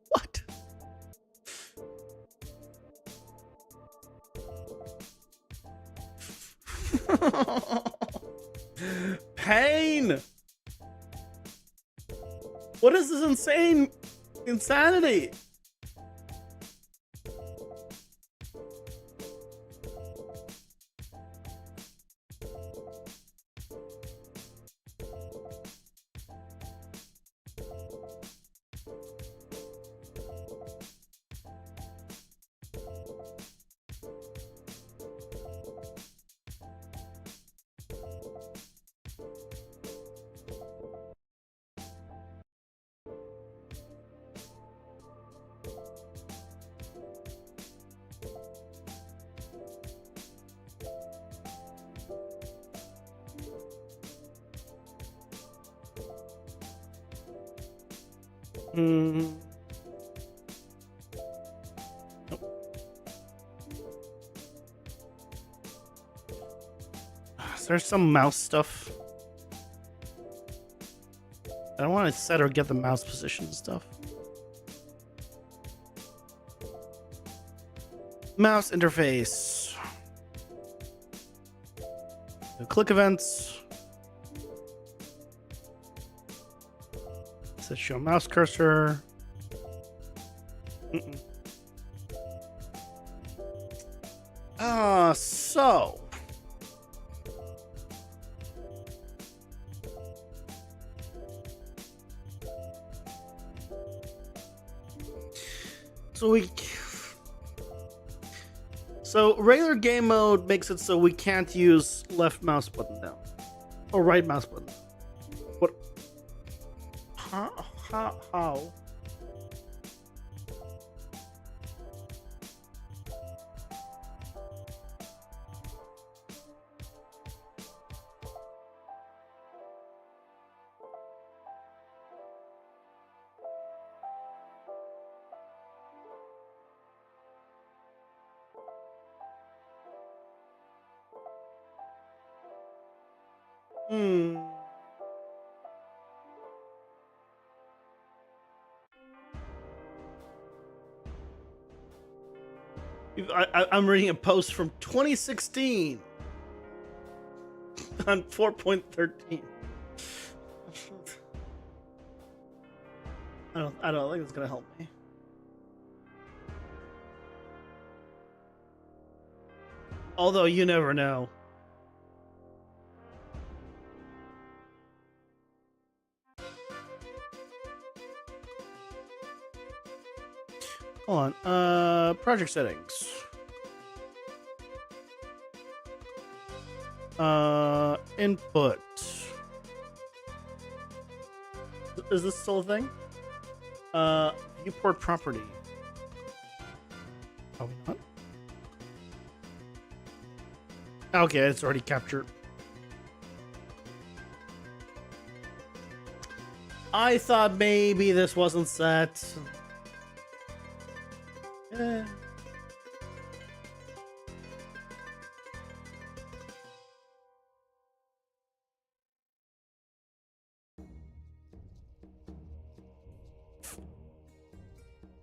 What? Pain. What is this insane insanity? Nope. Is there some mouse stuff? I don't want to set or get the mouse position and stuff. Mouse interface. The click events. Says show mouse cursor. So. So regular game mode makes it so we can't use left mouse button down or right mouse button. What? How? I'm reading a post from 2016 on 4.13. I don't think it's gonna help me. Although you never know. Hold on. Project settings. Input. Is this still a thing? Viewport property. Oh, not? Okay, it's already captured. I thought maybe this wasn't set. Eh.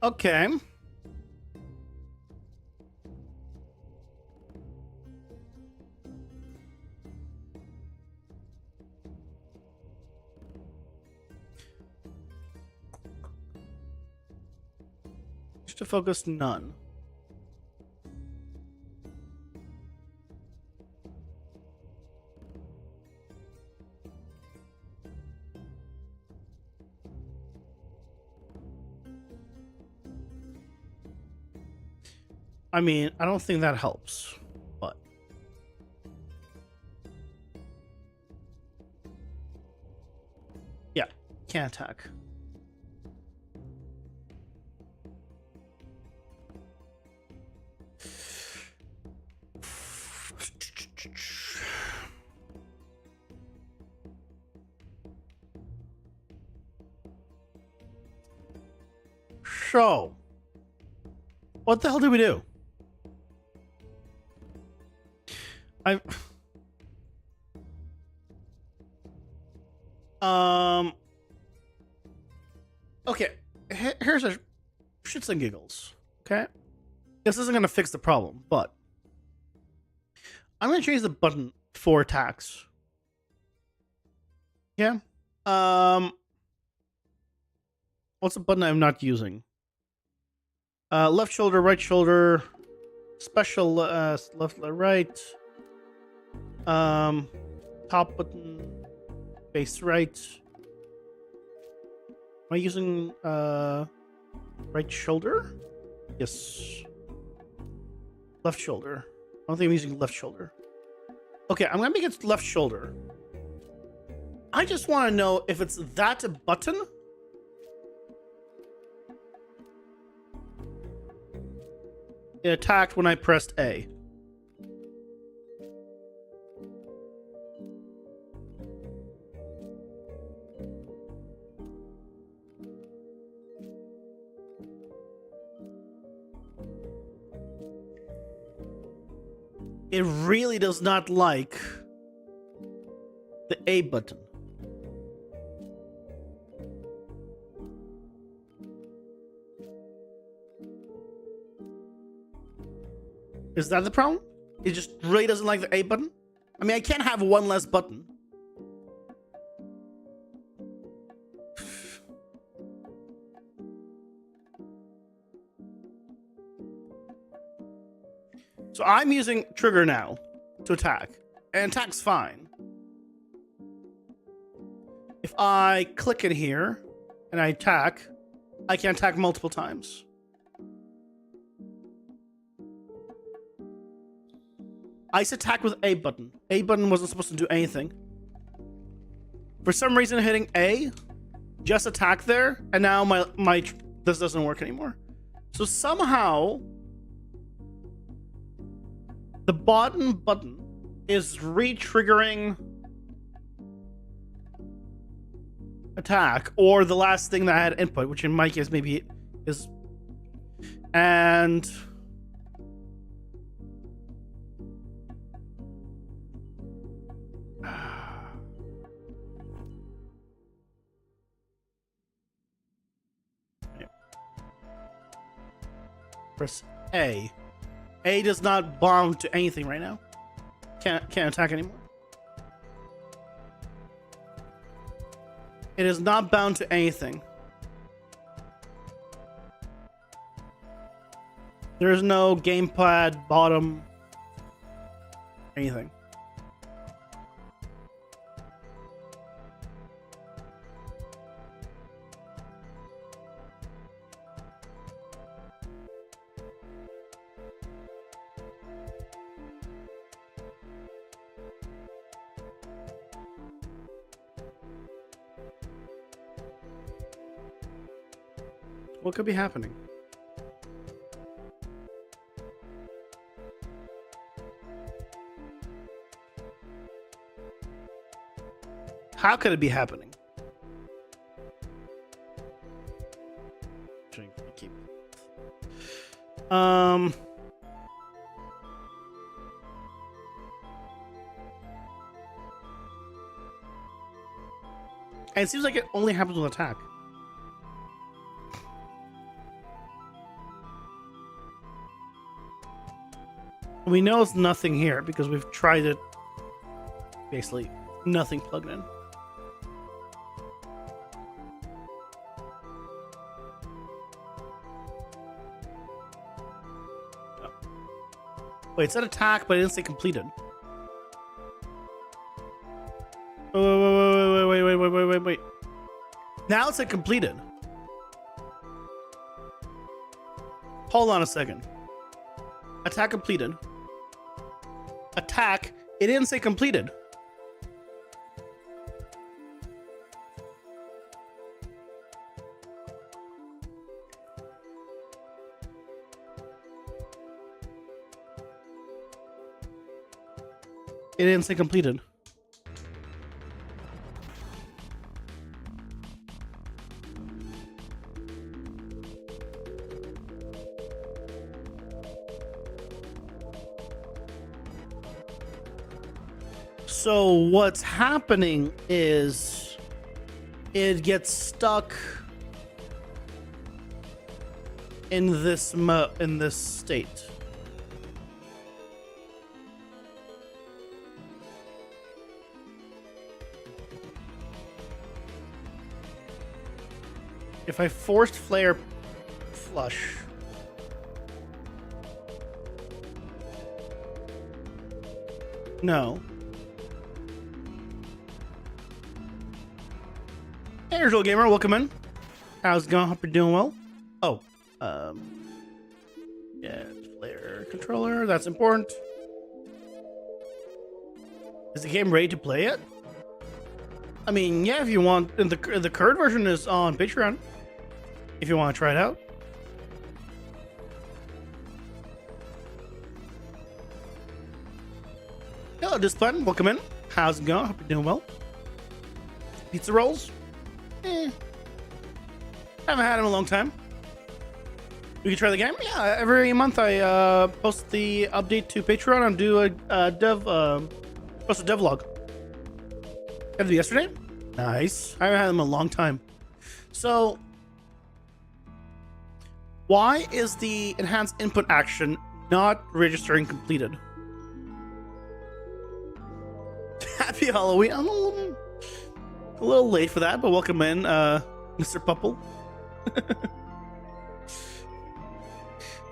Okay. Just to focus, none. I mean, I don't think that helps, but yeah, can't attack. So, what the hell did we do? I okay. Here's a shits and giggles. Okay, this isn't gonna fix the problem, but I'm gonna change the button for attacks. Yeah. What's the button I'm not using? Left shoulder, right shoulder, special left, right. Top button, base right. Am I using right shoulder? Yes. Left shoulder. I don't think I'm using left shoulder. Okay, I'm gonna make it left shoulder. I just want to know if it's that button. It attacked when I pressed A. It really does not like the A button. Is that the problem? It just really doesn't like the A button? I mean, I can't have one less button. So I'm using trigger now to attack. And attack's fine. If I click in here and I attack, I can attack multiple times. Ice attack with A button. A button wasn't supposed to do anything. For some reason, hitting A, just attack there, and now my this doesn't work anymore. So somehow, the bottom button is re-triggering attack, or the last thing that I had input, which in my case maybe is, and press A. A does not bond to anything right now. Can't attack anymore. It is not bound to anything. There is no gamepad, bottom, anything. What could be happening? How could it be happening? Keep. And it seems like it only happens with attack. We know it's nothing here because we've tried it. Basically, nothing plugged in. Oh. Wait, it said attack, but it didn't say completed. Wait. Now it said completed. Hold on a second. Attack completed. Attack. It didn't say completed. It didn't say completed. So what's happening is it gets stuck in this state. If I forced flare flush, no. Hey, Visual Gamer, welcome in. How's it going? Hope you're doing well. Oh, yeah, player controller. That's important. Is the game ready to play it? I mean, yeah, if you want. And the current version is on Patreon. If you want to try it out. Hello, Displan. Welcome in. How's it going? Hope you're doing well. Pizza rolls. Haven't had them in a long time. We can try the game. Yeah, every month I post the update to Patreon and do a post a devlog. Have they yesterday? Nice. I haven't had them in a long time. So, why is the enhanced input action not registering completed? Happy Halloween. I'm a little late for that, but welcome in, Mr. Pupple.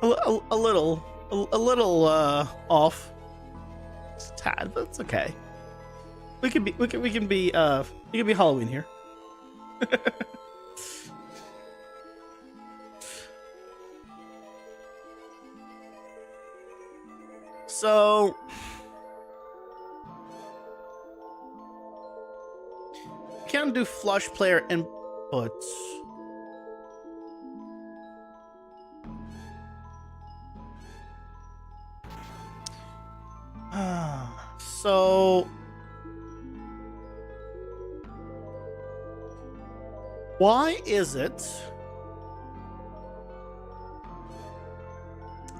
a little off, just a tad, but it's okay. We can be Halloween here. So can't do flush player inputs. So why is it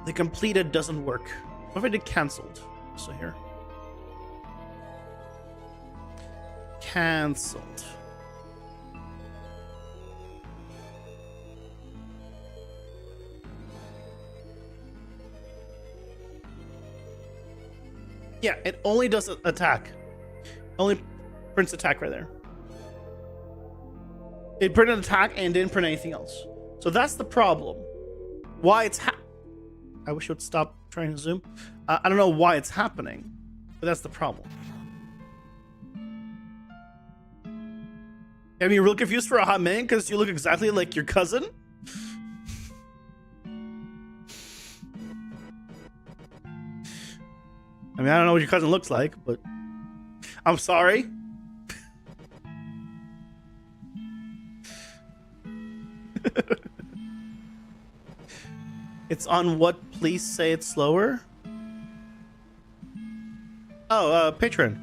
the completed doesn't work? What if I did cancelled? So here. Cancelled. Yeah, it only does attack. Only prints attack right there. It printed attack and didn't print anything else. So that's the problem. Why it's I wish it would stop trying to zoom. I don't know why it's happening, but that's the problem. I mean, you're real confused for a hot minute because you look exactly like your cousin. I mean, I don't know what your cousin looks like, but I'm sorry. It's on what? Please say it's slower. Oh, Patreon.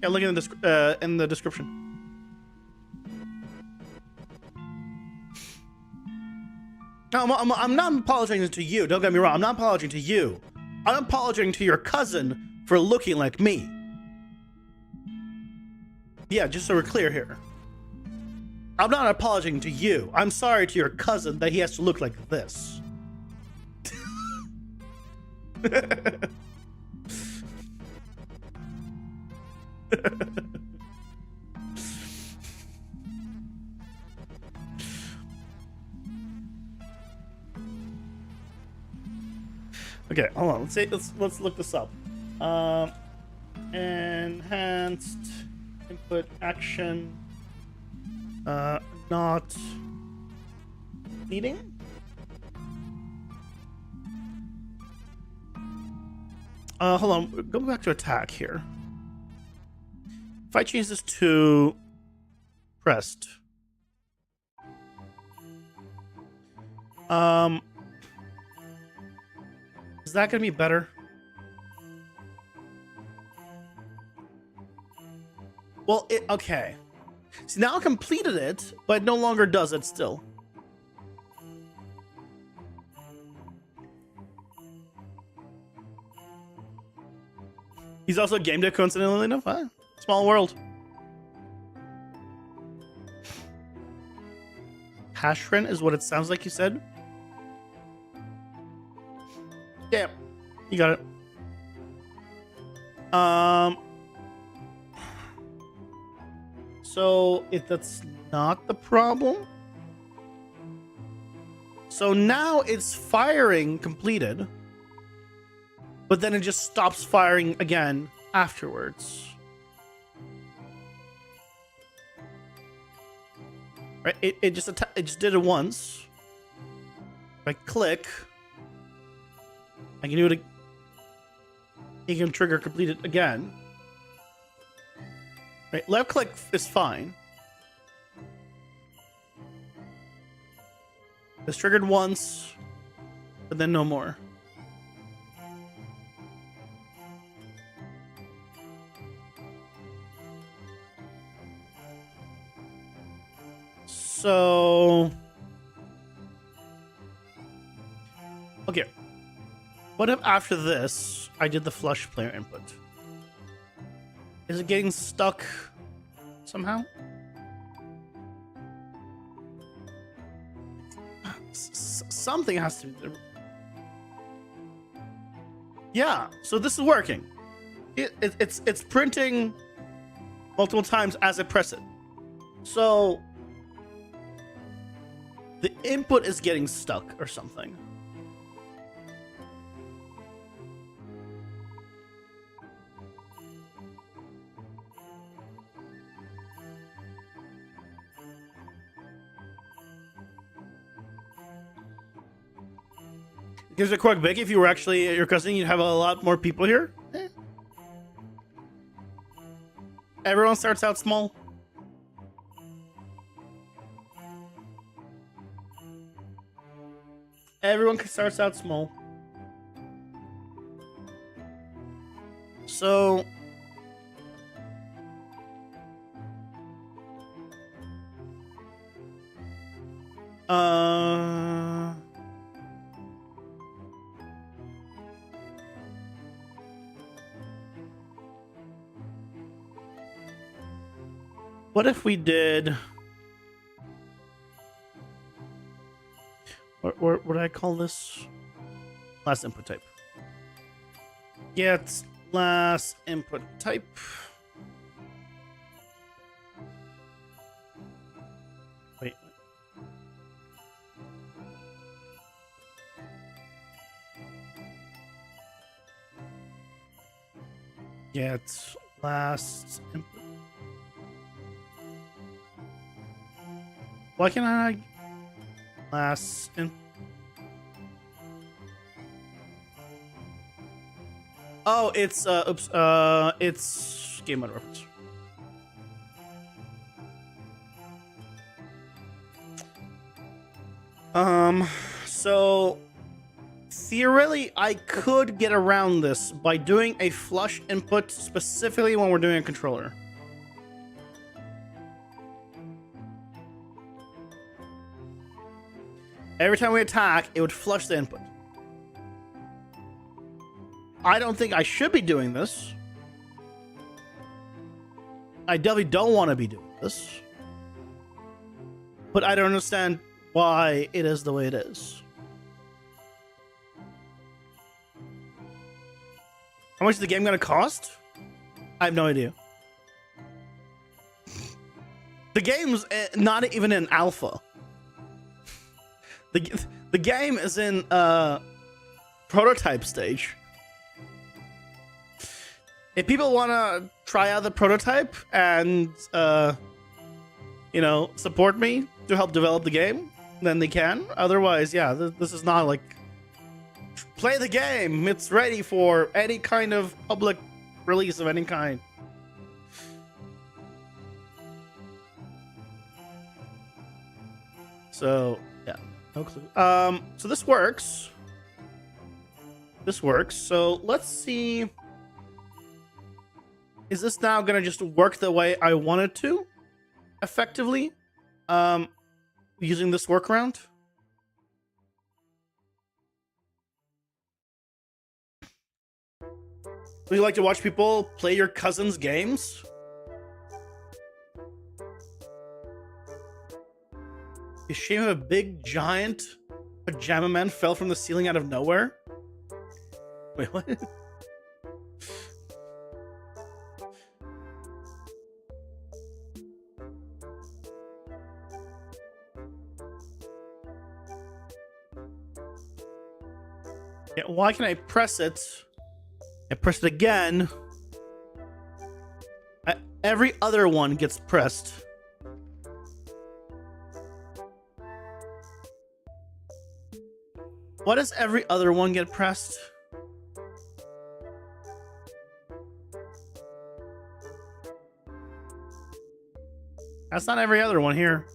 Yeah, look in the description. No, I'm not apologizing to you. Don't get me wrong. I'm not apologizing to you. I'm apologizing to your cousin for looking like me. Yeah, just so we're clear here. I'm not apologizing to you. I'm sorry to your cousin that he has to look like this. Okay, hold on. Let's look this up. Enhanced input action. Not leading. Hold on. Go back to attack here. If I change this to pressed, is that gonna be better? Well, okay. See, now I completed it, but it no longer does it still. He's also a game dev, coincidentally enough. Huh? Small world. Hashrin is what it sounds like you said. Yeah, you got it. So if that's not the problem, so now it's firing completed, but then it just stops firing again afterwards. Right? It just did it once. If I click, I can do it. You can trigger complete it again. Right, left click is fine. It's triggered once, but then no more. So, okay. What if after this, I did the flush player input? Is it getting stuck somehow? Something has to be. Yeah, so this is working. It's printing multiple times as I press it. So the input is getting stuck or something. Gives it a quick big. If you were actually your cousin, you'd have a lot more people here. Everyone starts out small. Everyone starts out small. So what if we did... What would I call this? Last input type. Get last input type. Wait. Get last input. Why can't I last in? Oh, it's oops, it's game mode reference. So theoretically, I could get around this by doing a flush input specifically when we're doing a controller. Every time we attack, it would flush the input. I don't think I should be doing this. I definitely don't want to be doing this. But I don't understand why it is the way it is. How much is the game going to cost? I have no idea. The game's not even in alpha. The game is in prototype stage. If people want to try out the prototype and you know, support me to help develop the game, then they can. Otherwise, yeah, this is not like play the game. It's ready for any kind of public release of any kind. So yeah, no clue. So this works. This works. So let's see. Is this now gonna just work the way I want it to? Effectively? Using this workaround? Would you like to watch people play your cousin's games? A shame a big giant pajama man fell from the ceiling out of nowhere? Wait, what? Yeah, why can I press it? I press it again. Every other one gets pressed. Why does every other one get pressed? That's not every other one here.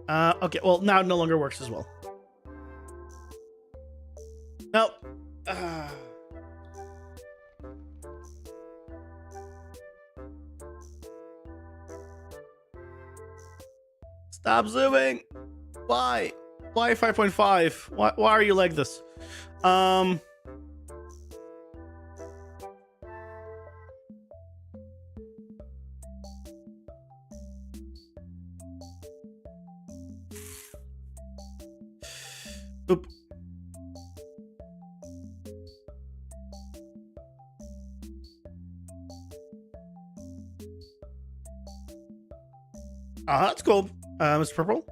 Okay, well, now it no longer works as well. Nope. Stop zooming. Why? Why 5.5? Why are you like this? Oop. That's cool, Mr. Purple.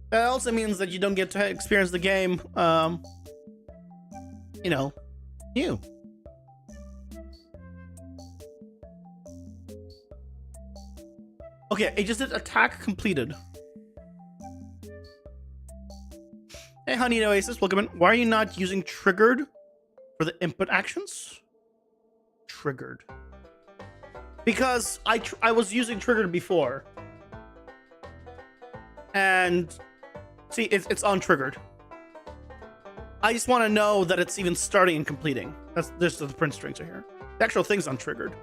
That also means that you don't get to experience the game, you know, new. Okay, it just did attack completed. Hey, Honey Oasis, welcome in. Why are you not using triggered for the input actions? Triggered. Because I was using triggered before. And see, it's untriggered. I just want to know that it's even starting and completing. That's just the print strings are here. The actual thing's untriggered.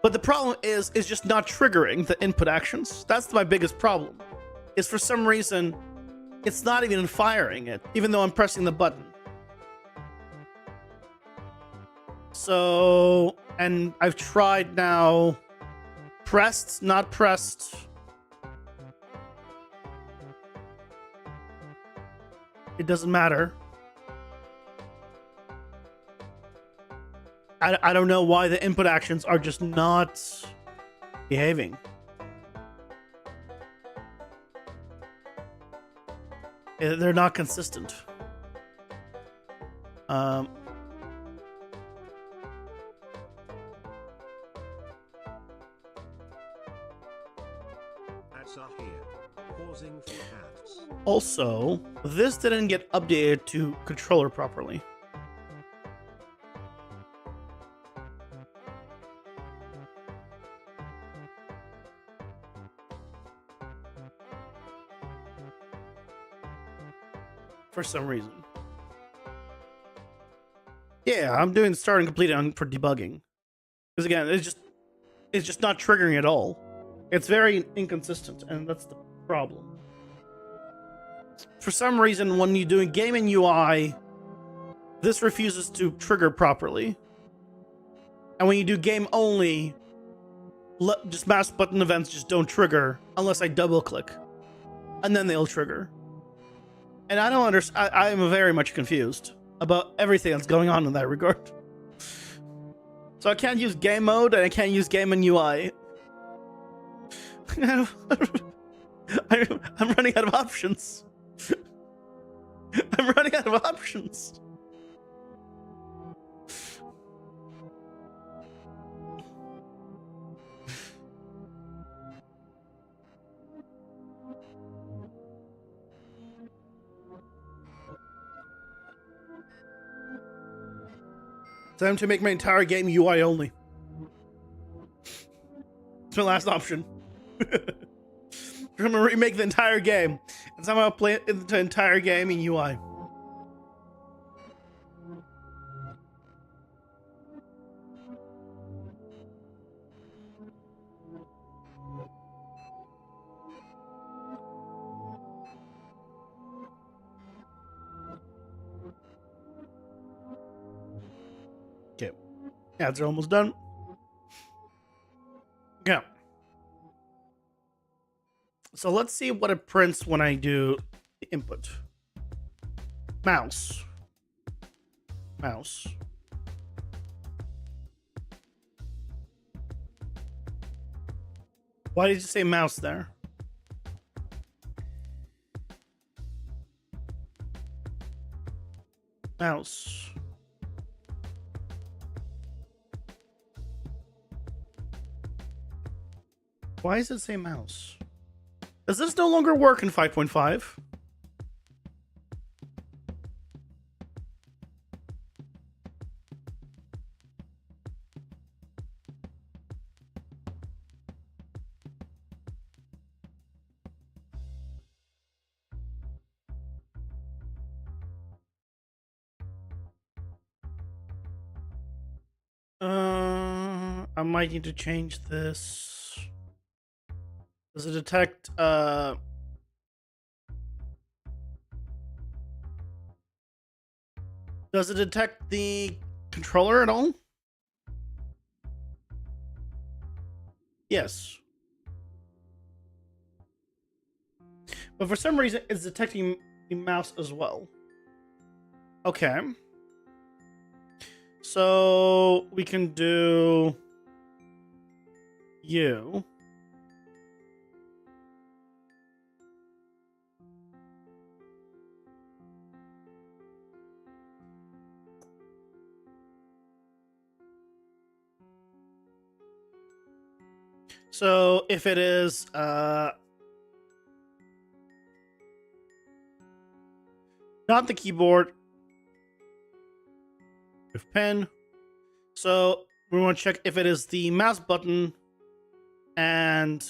But the problem is just not triggering the input actions. That's my biggest problem. Is for some reason it's not even firing it, even though I'm pressing the button. So, and I've tried now pressed, not pressed. It doesn't matter. I don't know why the input actions are just not behaving. They're not consistent. That's up here. Pausing for ads. Also, this didn't get updated to controller properly. for some reason. Yeah, I'm doing start and complete on for debugging. Because again, it's just not triggering at all. It's very inconsistent, and that's the problem. For some reason, when you're doing game and UI, this refuses to trigger properly. And when you do game only, just mouse button events just don't trigger unless I double click. And then they'll trigger. And I don't understand. I am very much confused about everything that's going on in that regard. So I can't use game mode and I can't use game and UI. I'm running out of options. I'm running out of options. Time to make my entire game UI only. It's my last option. I'm gonna remake the entire game and somehow play it the entire game in UI. Okay, ads are almost done. Yeah. So let's see what it prints when I do the input. Mouse. Mouse. Why did you say mouse there? Mouse. Why does it say mouse? Does this no longer work in 5.5? I might need to change this. Does it detect does it detect the controller at all? Yes. But for some reason it's detecting the mouse as well. Okay. So we can do you. So if it is not the keyboard, with pen. So we want to check if it is the mouse button and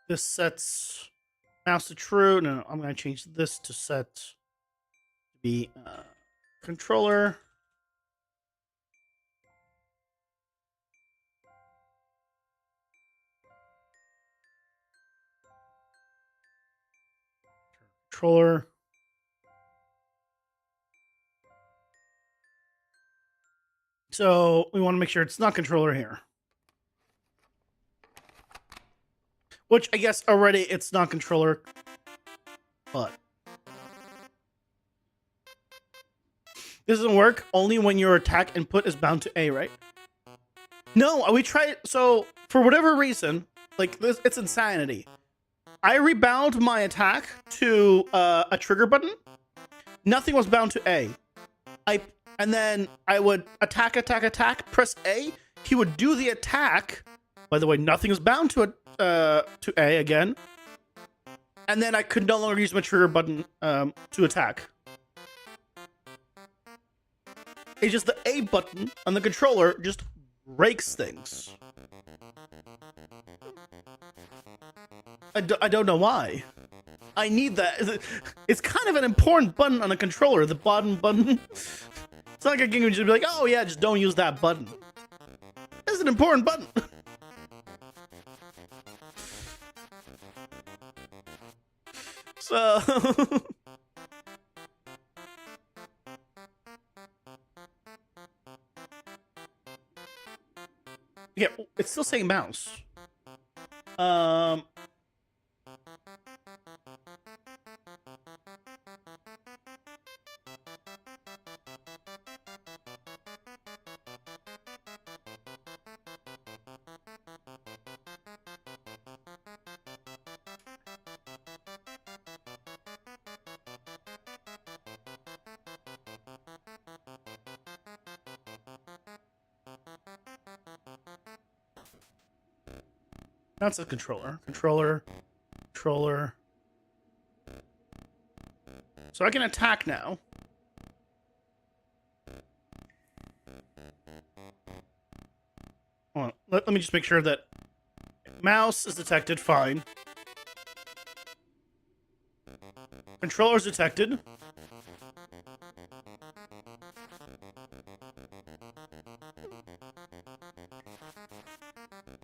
this sets mouse to true. No, I'm going to change this to set to be controller. Controller. So we want to make sure it's not controller here. Which I guess already it's not controller, but this doesn't work only when your attack input is bound to A, right? No, we tried. So for whatever reason, like this, it's insanity. I rebound my attack to a trigger button. Nothing was bound to A. And then I would attack, press A. He would do the attack. By the way, nothing is bound to A again. And then I could no longer use my trigger button to attack. It's just the A button on the controller just breaks things. I don't know why. I need that. It's kind of an important button on a controller, the bottom button. It's not like a game would just be like, oh yeah, just don't use that button. It's an important button. So... yeah, it's still saying mouse. That's a controller. Controller. So I can attack now. Hold on. Let me just make sure that mouse is detected. Fine. Controller is detected.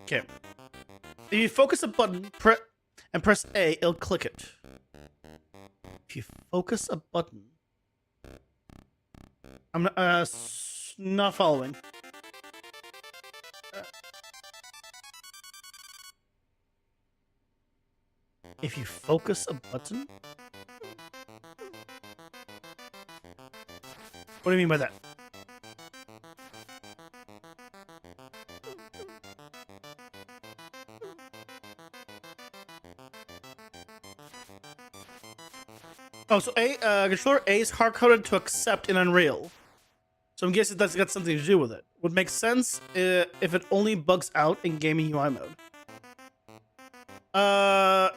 Okay. If you focus a button and press A, it'll click it. If you focus a button... I'm not following. If you focus a button? What do you mean by that? Oh, so controller A is hard-coded to accept in Unreal. So I'm guessing that's got something to do with it. Would make sense if it only bugs out in gaming UI mode.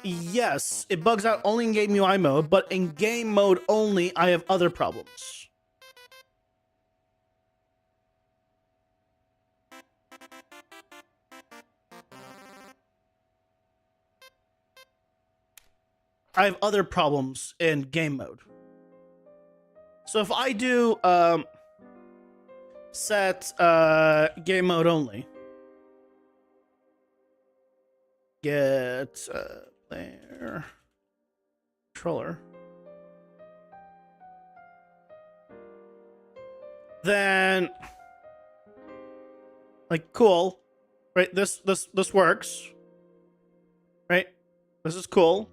Yes, it bugs out only in game UI mode, but in game mode only, I have other problems. I have other problems in game mode. So if I do set game mode only, get player controller, then like cool, right? This works, right? This is cool.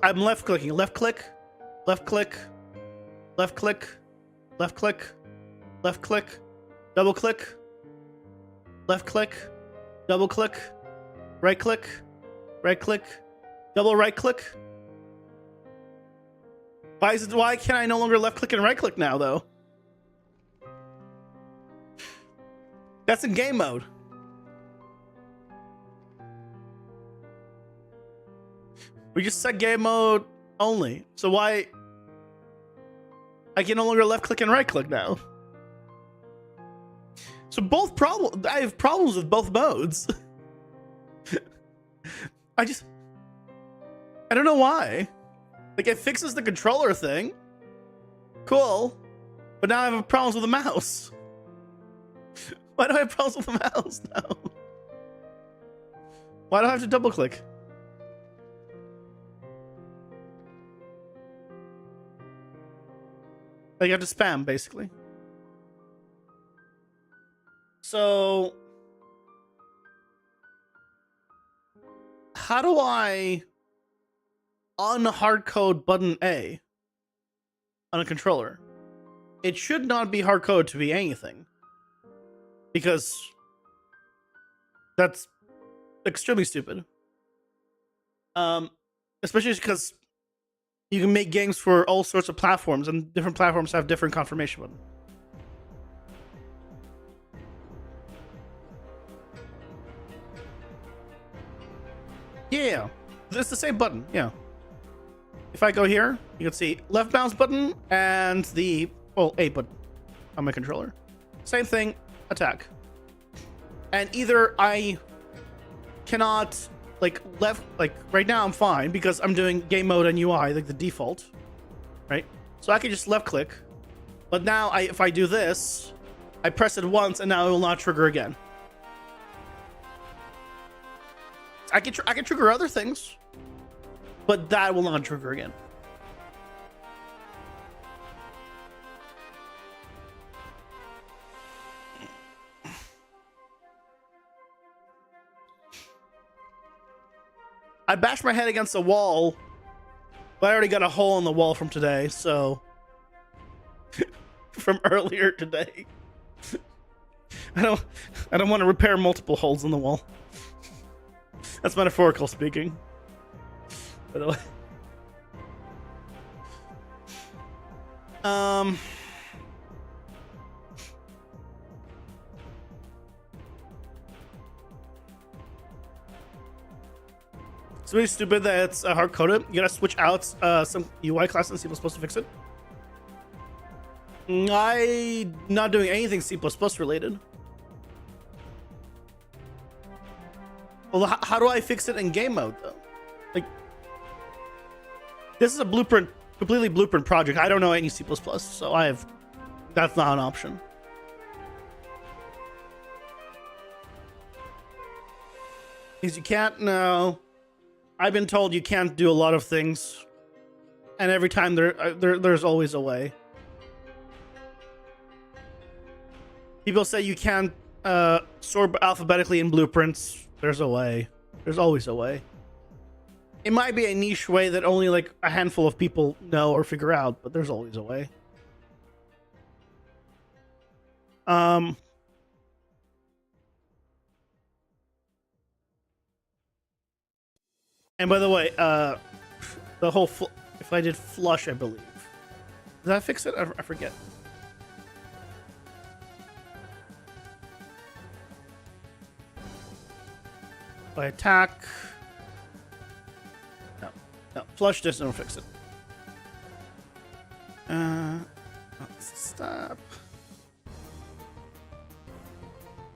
I'm left clicking, left click, left click, left click, left click, left click, double click, left click, double click, right click, double right click. Why can't I no longer left click and right click now though? That's in game mode. We just set game mode only. So why I can no longer left click and right click now? So I have problems with both modes. I don't know why. Like it fixes the controller thing. Cool. But now I have problems with the mouse. Why do I have problems with the mouse now? Why do I have to double click? Like you have to spam, basically. So... how do I un-hardcode button A on a controller? It should not be hardcoded to be anything. Because that's extremely stupid. Especially because you can make games for all sorts of platforms, and different platforms have different confirmation button. Yeah, it's the same button, yeah. if I go here, you can see left mouse button and the, well, A button on my controller. Same thing, attack. And either I cannot, like, right now I'm fine because I'm doing game mode and UI, like the default, right? So I can just left click, but now if I do this, I press it once and now it will not trigger again. I can trigger other things, but that will not trigger again. I bashed my head against the wall, but I already got a hole in the wall from today, so from earlier today. I don't want to repair multiple holes in the wall. That's metaphorical speaking. By the way. It's really stupid that it's hard coded. You gotta switch out some UI class in C++ to fix it. I'm not doing anything C++ related. Well, how do I fix it in game mode though? Like, this is a blueprint, completely blueprint project. I don't know any C++, so that's not an option. Because you can't know. I've been told you can't do a lot of things, and every time there's always a way. People say you can't sort alphabetically in blueprints. There's a way. There's always a way. It might be a niche way that only like a handful of people know or figure out, but there's always a way. And by the way, the whole if I did flush, I believe. Did that fix it? I forget. If I attack. No, flush doesn't fix it. Stop.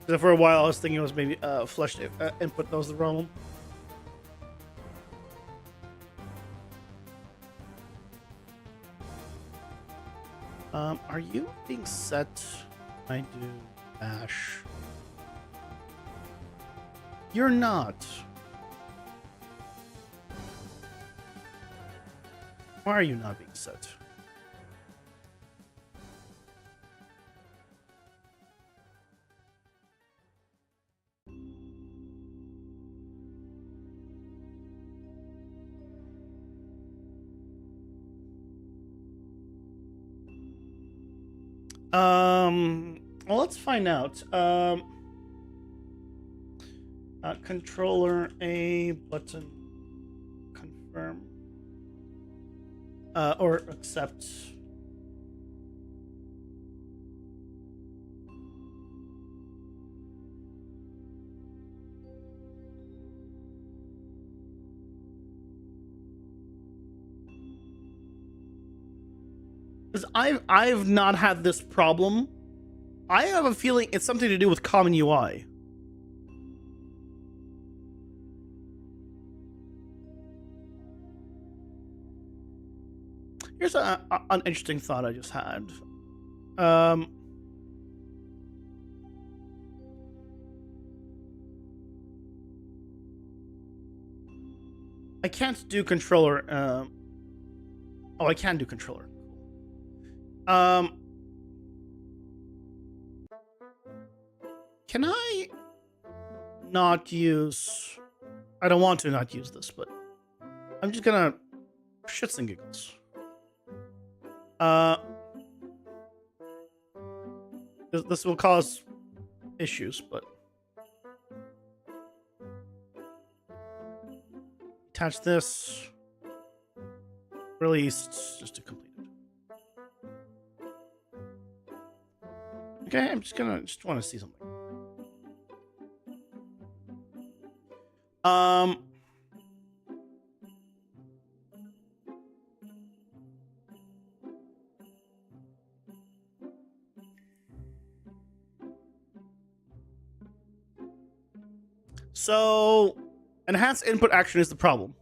So for a while, I was thinking it was maybe flush input that was the problem. Are you being set? I do bash. You're not. Why are you not being set? Well, let's find out. Controller A button confirm or accept. Because I've not had this problem. I have a feeling it's something to do with common UI. Here's an interesting thought I just had. I can't do controller. Oh, I can do controller. Can I not use... I don't want to not use this, but I'm just gonna shits and giggles. This will cause issues, but attach this, released, just to complete it. Okay, I'm just want to see something. So, enhanced input action is the problem.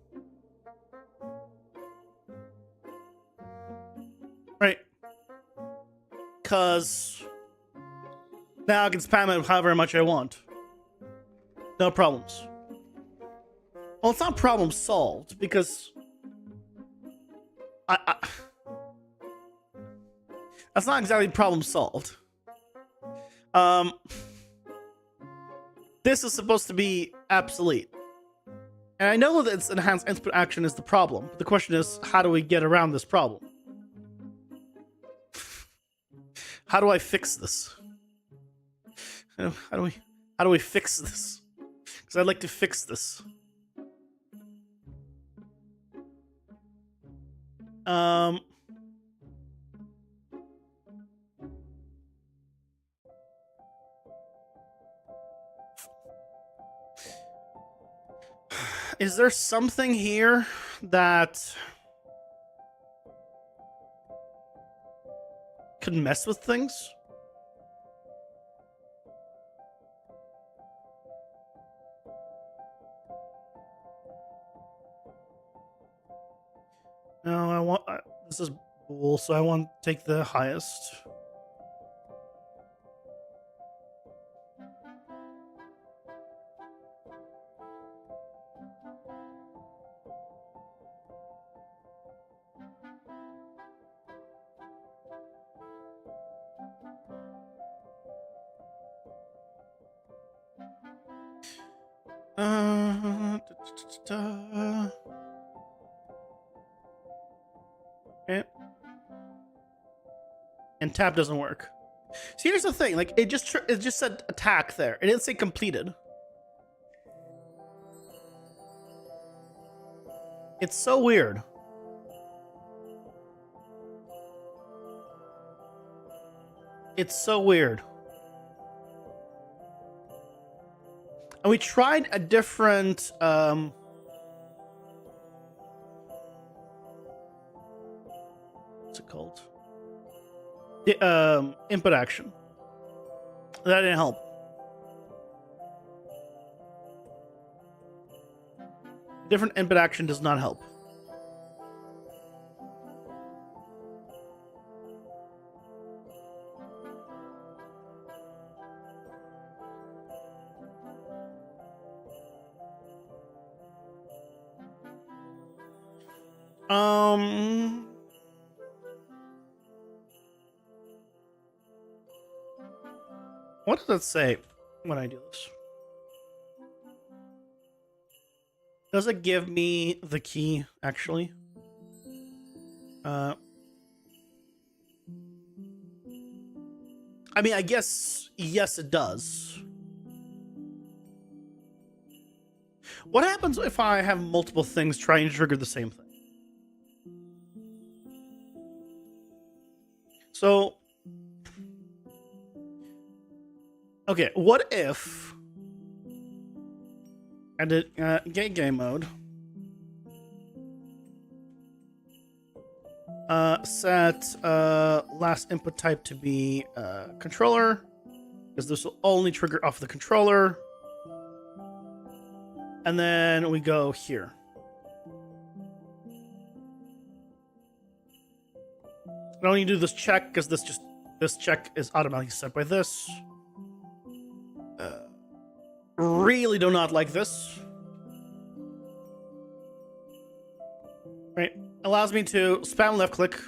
Right? Because now I can spam it however much I want. No problems. Well, it's not problem solved because that's not exactly problem solved. This is supposed to be obsolete. And I know that it's enhanced input action is the problem. The question is, how do we get around this problem? How do I fix this? How do we fix this? Because I'd like to fix this. Is there something here that could mess with things? No, I want. This is bool, so I want to take the highest. Okay. And tab doesn't work. See, here's the thing. Like, it just said attack there. It didn't say completed. It's so weird. It's so weird. And we tried a different what's it called? The input action. That didn't help. Different input action does not help. What does it say when I do this? Does it give me the key, actually? I mean, I guess, yes, it does. What happens if I have multiple things trying to trigger the same thing? So, okay, what if I did game mode, set last input type to be controller, because this will only trigger off the controller, and then we go here. I don't need to do this check because this check is automatically set by this. Really do not like this. Right, allows me to spam left click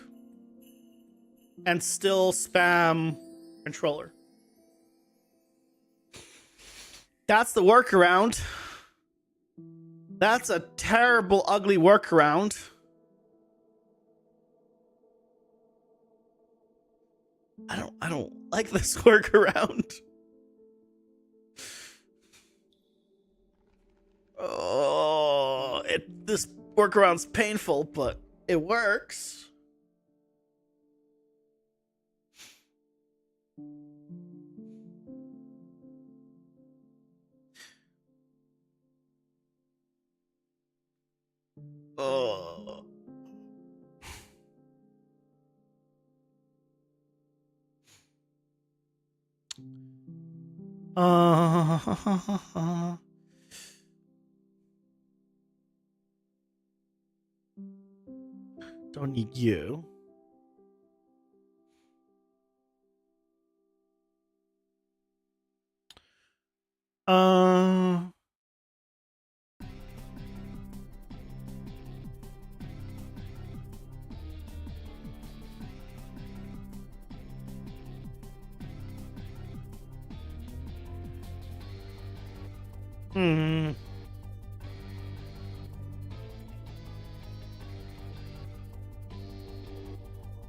and still spam controller. That's the workaround. That's a terrible, ugly workaround. I don't like this workaround. Oh, this workaround's painful, but it works. Oh. Don't need you. Uh, hmm.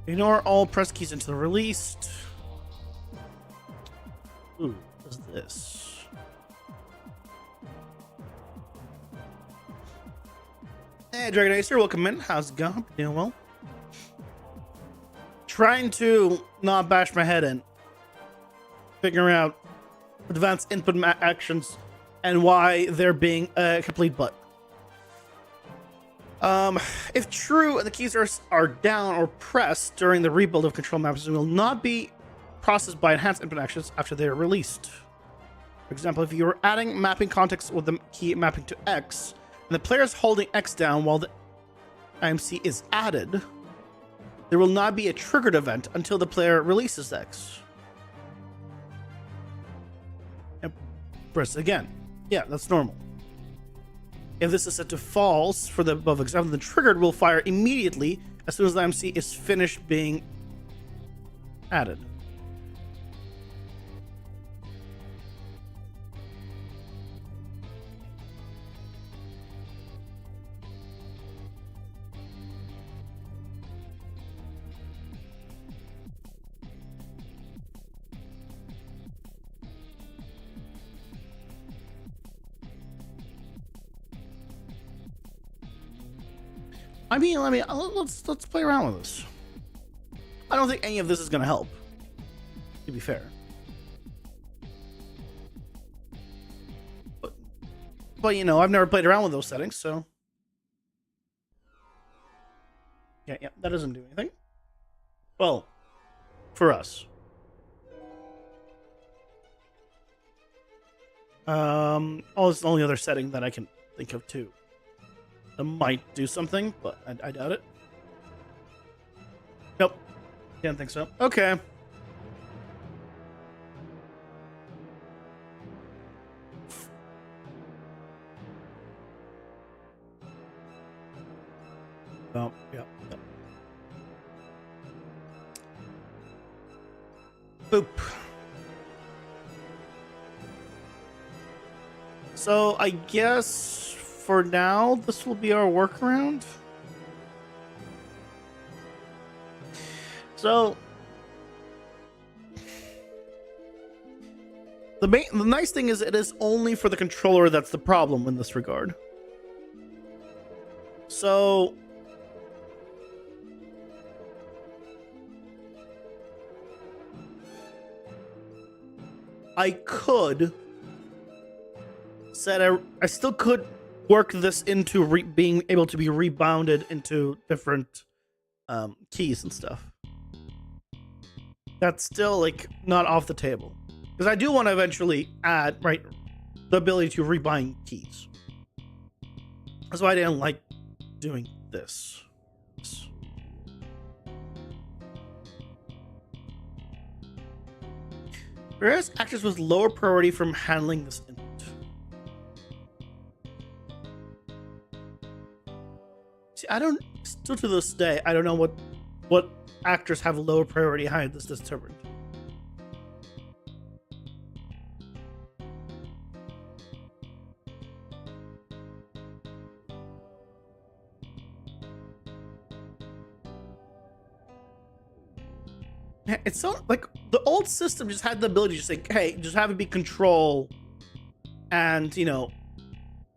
Ignore all press keys until released. Ooh, what is this? Hey, Dragon Ace here. Welcome in. How's it going? Doing well. Trying to not bash my head in. Figuring out advanced input actions and why they're being a complete butt. If true, the keys are down or pressed during the rebuild of control maps, will not be processed by enhanced input actions after they are released. For example, if you're adding mapping context with the key mapping to X, and the player is holding X down while the IMC is added, there will not be a triggered event until the player releases X. And press again. Yeah, that's normal. If this is set to false for the above example, the triggered will fire immediately as soon as the IMC is finished being added. I mean, let's play around with this. I don't think any of this is going to help, to be fair. But you know, I've never played around with those settings, so yeah, that doesn't do anything. Well, for us. Oh, it's the only other setting that I can think of too. That might do something, but I doubt it. Nope. Can't think so. Okay. Oh, yeah. Boop. So I guess for now, this will be our workaround. So the nice thing is it is only for the controller that's the problem in this regard. So I could set I still could work this into being able to be rebounded into different keys and stuff. That's still like not off the table, because I do want to eventually add the ability to rebind keys. That's why I didn't like doing this. Whereas actors with lower priority from handling this input. See, still to this day, I don't know what actors have lower priority behind this disturbance. It's so like the old system just had the ability to say, hey, just have it be control and, you know,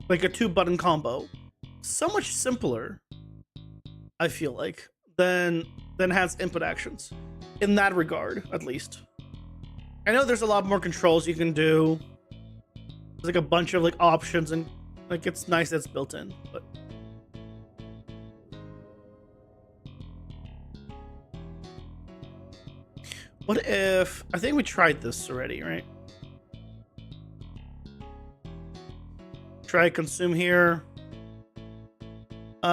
like a 2-button combo. So much simpler, I feel like, than has input actions in that regard, at least. I know there's a lot more controls you can do. There's like a bunch of like options, and like it's nice that it's built in, but what if I think we tried this already, right? Try consume here.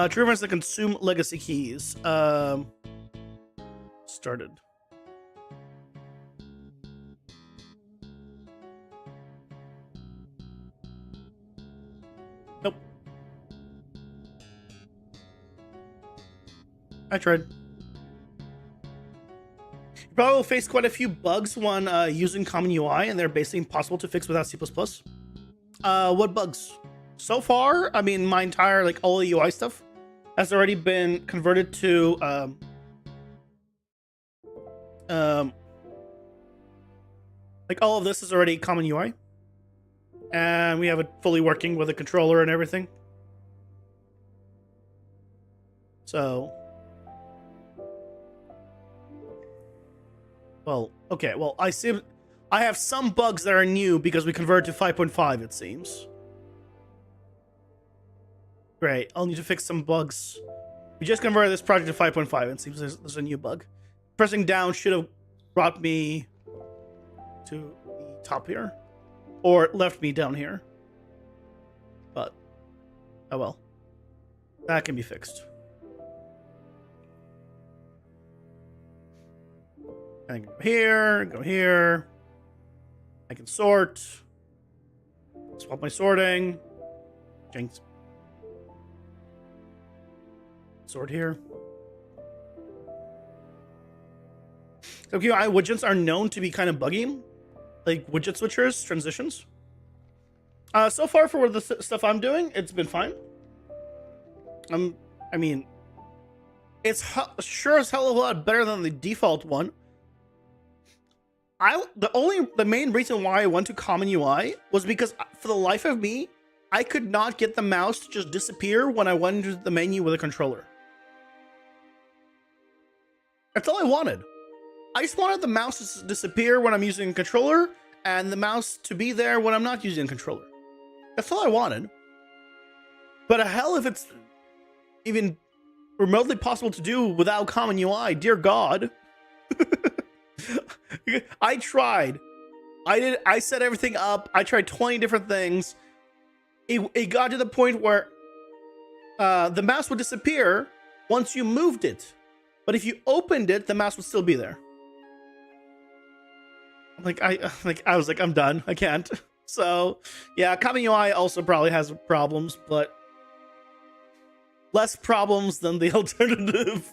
True events that consume legacy keys. Started. Nope. I tried. You probably will face quite a few bugs when using common UI, and they're basically impossible to fix without C++. What bugs? So far, I mean, my entire, like, all the UI stuff has already been converted to, like, all of this is already common UI. And we have it fully working with a controller and everything. So... Well, okay, well, I see... I have some bugs that are new because we converted to 5.5, it seems. Great, I'll need to fix some bugs. We just converted this project to 5.5, it seems there's a new bug. Pressing down should have brought me to the top here. Or left me down here. But, oh well. That can be fixed. I can go here, go here. I can sort. Swap my sorting. Jinx. Sort here. So UI widgets are known to be kind of buggy. Like widget switchers, transitions. So far for the stuff I'm doing, it's been fine. I mean, it's sure as hell a lot better than the default one. The main reason why I went to common UI was because for the life of me, I could not get the mouse to just disappear when I went into the menu with a controller. That's all I wanted. I just wanted the mouse to disappear when I'm using a controller and the mouse to be there when I'm not using a controller. That's all I wanted. But hell, if it's even remotely possible to do without common UI, dear God. I tried. I set everything up. I tried 20 different things. It got to the point where the mouse would disappear once you moved it. But if you opened it, the mouse would still be there. I was like, I'm done. I can't. So, yeah, common UI also probably has problems, but less problems than the alternative.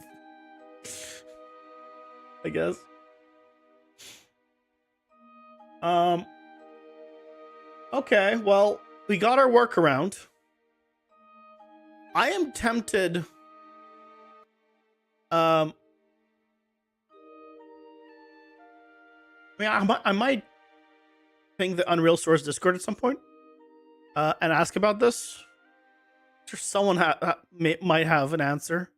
I guess. Okay, well, we got our workaround. I am tempted. I mean, I might ping the Unreal Source Discord at some point and ask about this. I'm sure someone might have an answer.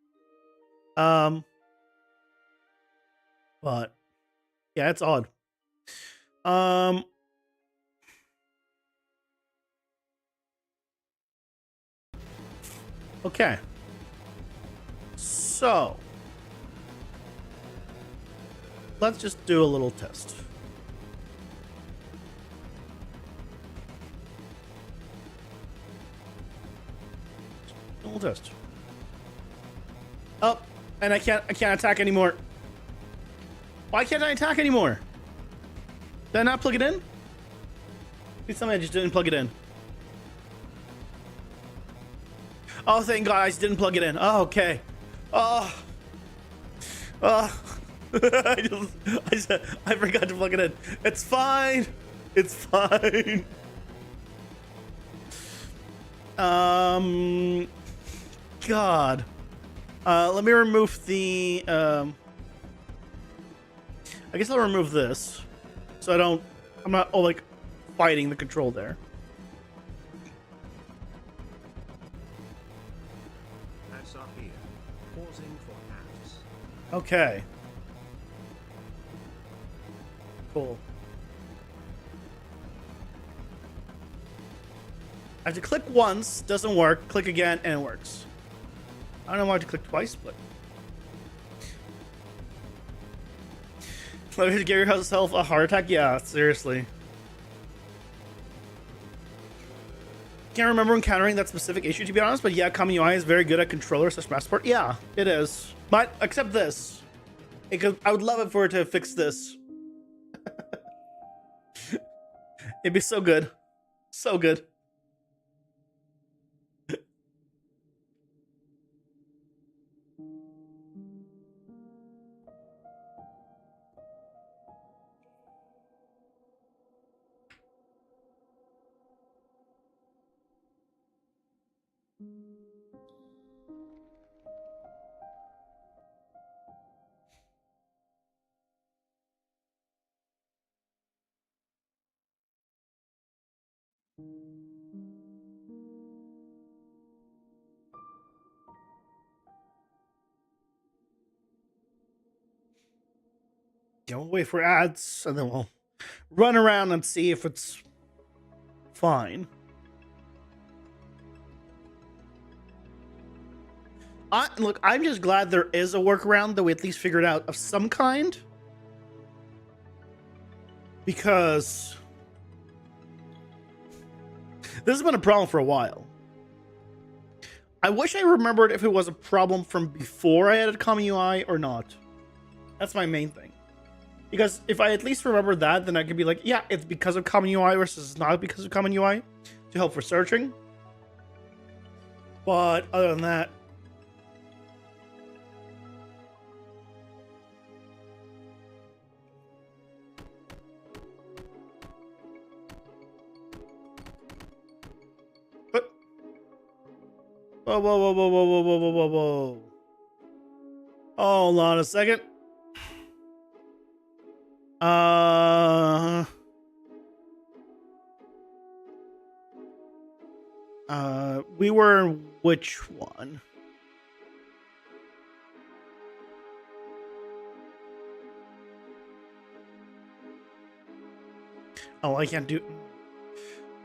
But yeah, it's odd. Okay. So let's just do a little test. A little test. Oh, and I can't attack anymore. Why can't I attack anymore? Did I not plug it in? Please tell me I just didn't plug it in. Oh, thank God I just didn't plug it in. Oh, okay. Oh. Oh. I forgot to plug it in. It's fine. It's fine. God. Let me remove the, I guess I'll remove this. So I'm not, like, fighting the control there. Okay. Cool. I have to click once, doesn't work. Click again, and it works. I don't know why I have to click twice, but... Let me give yourself a heart attack? Yeah, seriously. Can't remember encountering that specific issue, to be honest, but yeah, Common UI is very good at controller / mouse support. Yeah, it is. But except this. I would love it for it to fix this. It'd be so good. So good. Yeah, we'll wait for ads and then we'll run around and see if it's fine. Look, I'm just glad there is a workaround that we at least figured out of some kind. Because this has been a problem for a while. I wish I remembered if it was a problem from before I added Common UI or not. That's my main thing. Because if I at least remember that, then I could be like, yeah, it's because of Common UI versus it's not because of Common UI to help for searching. But other than that, whoa, whoa, whoa, whoa, whoa, whoa, whoa, whoa, whoa, whoa. Hold on a second. We were in which one? Oh, I can't do.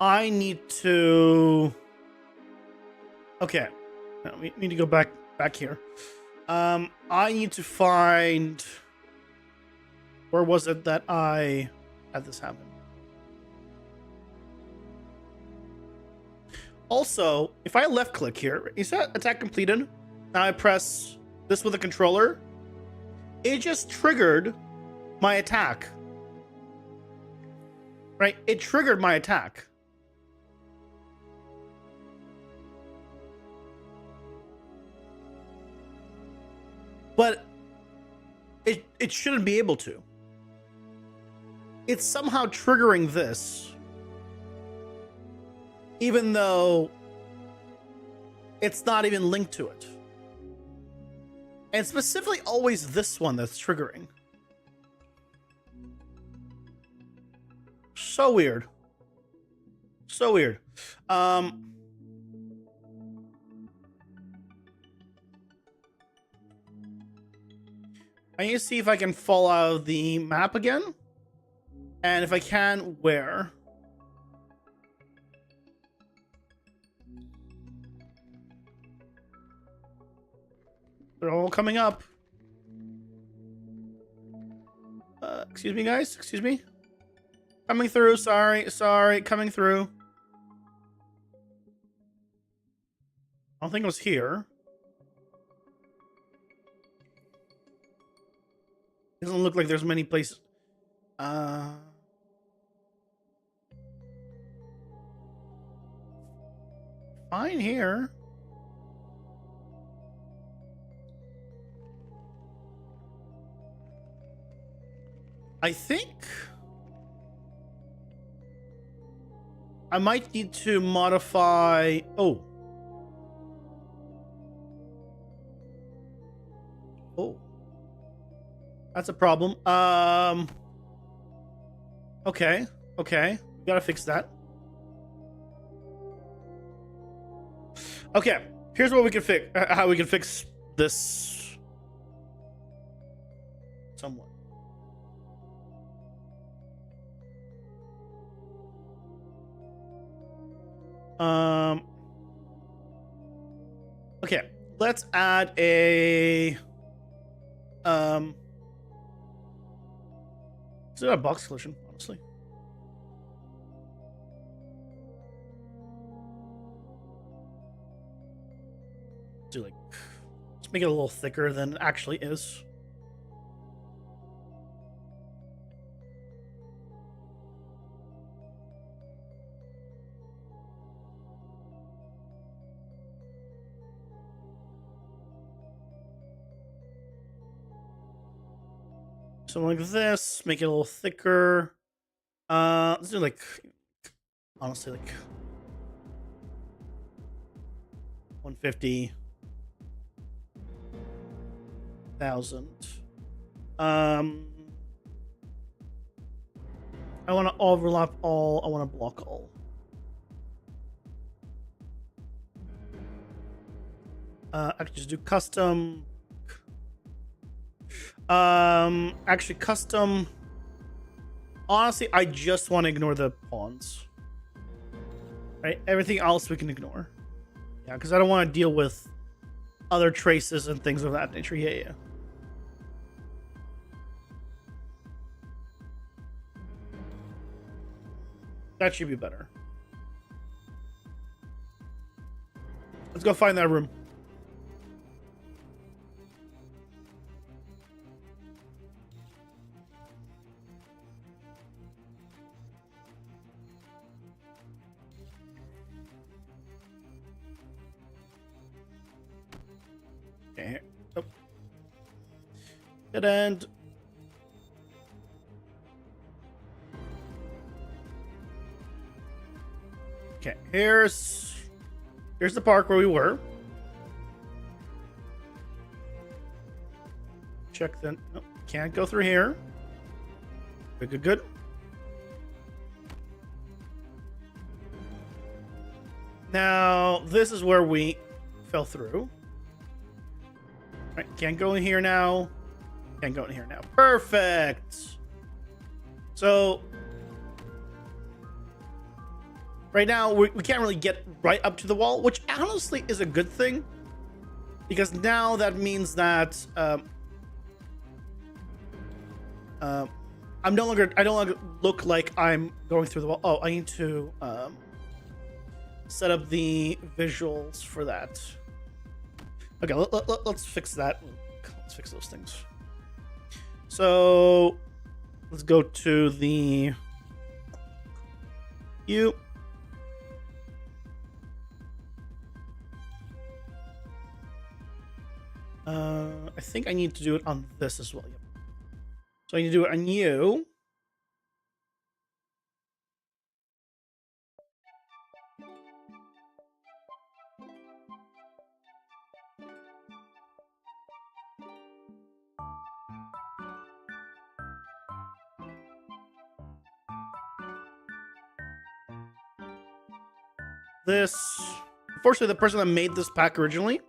I need to. Okay, no, we need to go back here. I need to find. Where was it that I had this happen? Also, if I left click here, is that attack completed? Now I press this with a controller. It just triggered my attack. Right? It triggered my attack. But it shouldn't be able to. It's somehow triggering this, even though it's not even linked to it. And specifically always this one that's triggering. So weird. So weird. I need to see if I can fall out of the map again. And if I can, where? They're all coming up. Excuse me, guys. Excuse me. Coming through. Sorry. Coming through. I don't think it was here. Doesn't look like there's many places. Fine here. I think I might need to modify. Oh. That's a problem. Okay. Gotta fix that. Okay. Here's what we can fix. How we can fix this. Somewhat. Okay. Let's add a. Is it a box solution, honestly? do like, let's make it a little thicker than it actually is. So like this, make it a little thicker. Let's do like, honestly, like 150,000. I want to overlap all. I want to block all. Actually, just do custom. Actually, custom. Honestly, I just want to ignore the pawns. Right, everything else we can ignore. Yeah, because I don't want to deal with other traces and things of that nature. Yeah. That should be better. Let's go find that room. Okay. Oh. Dead end. Okay, here's the park where we were. Check then. Nope, can't go through here. Good. Now, this is where we fell through. Right, can't go in here now. Can't go in here now. Perfect. So, right now, we can't really get right up to the wall, which honestly is a good thing. Because now that means that I no longer look like I'm going through the wall. Oh, I need to set up the visuals for that. Okay, let's fix that. Let's fix those things. So let's go to the view. I think I need to do it on this as well. Yep. So I need to do it on you. This, unfortunately, the person that made this pack originally,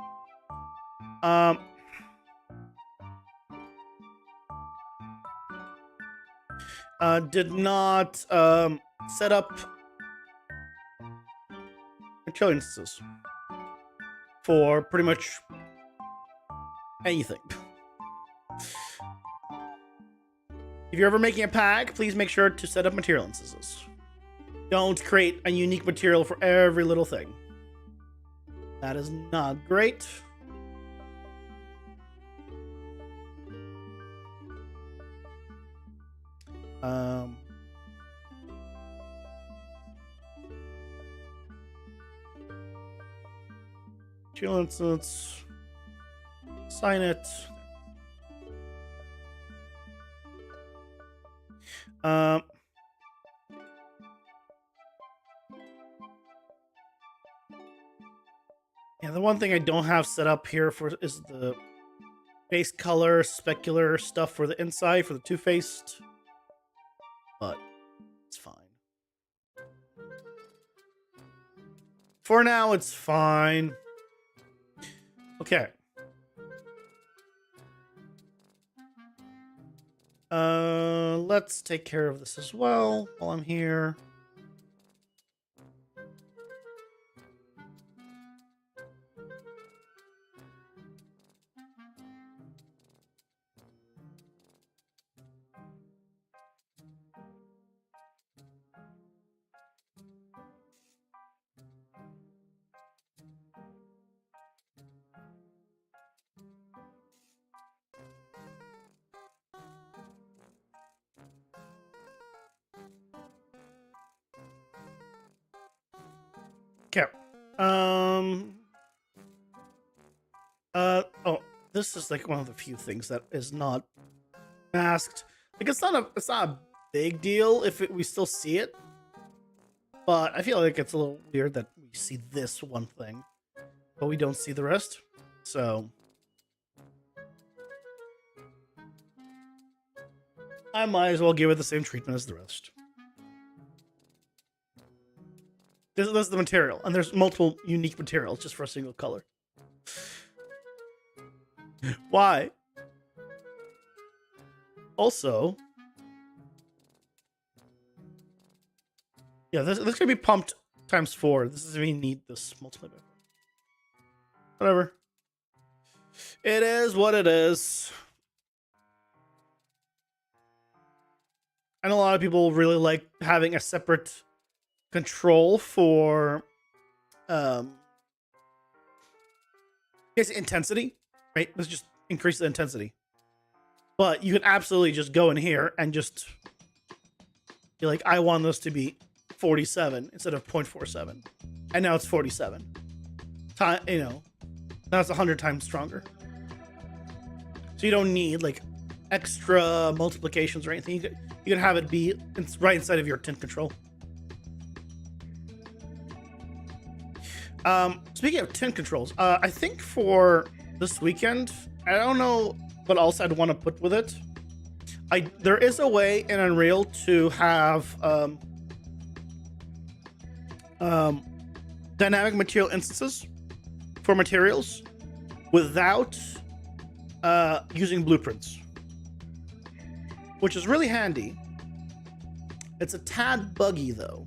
did not set up control instances for pretty much anything. If you're ever making a pack, please make sure to set up material instances. Don't create a unique material for every little thing. That is not great. Material instance. Sign it. Yeah, the one thing I don't have set up here for is the base color, specular stuff for the inside for the two-faced, but it's fine. For now, it's fine. Okay. Let's take care of this as well while I'm here. Okay. Oh, this is like one of the few things that is not masked. Like it's not a big deal if we still see it, but I feel like it's a little weird that we see this one thing, but we don't see the rest. So I might as well give it the same treatment as the rest. This is the material, and there's multiple unique materials just for a single color. Why? Also, yeah, this could be pumped times 4. This is if we need this multiplied by 4. Whatever. It is what it is. And a lot of people really like having a separate control for it's intensity, right? Let's just increase the intensity. But you can absolutely just go in here and just be like, I want this to be 47 instead of 0.47. And now it's 47. You know, now it's 100 times stronger. So you don't need like extra multiplications or anything. You can have it be right inside of your tint control. Speaking of tint controls, I think for this weekend, I don't know what else I'd want to put with it. There is a way in Unreal to have dynamic material instances for materials without using blueprints, which is really handy. It's a tad buggy though.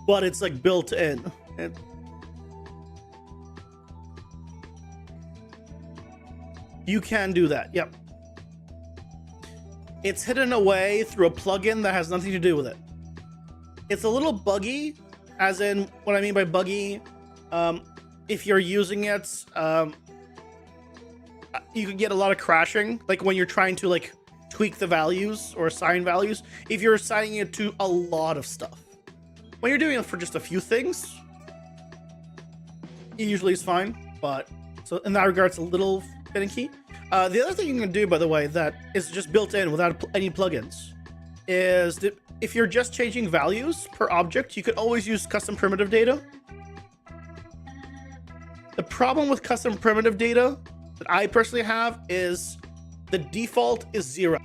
But it's like built in. You can do that, yep. It's hidden away through a plugin that has nothing to do with it. It's a little buggy, as in, what I mean by buggy, if you're using it, you can get a lot of crashing, like when you're trying to like tweak the values or assign values, if you're assigning it to a lot of stuff. When you're doing it for just a few things, it usually is fine, but so in that regard, it's a little finicky. The other thing you can do, by the way, that is just built in without any plugins, is that if you're just changing values per object, you could always use custom primitive data. The problem with custom primitive data that I personally have is the default is 0.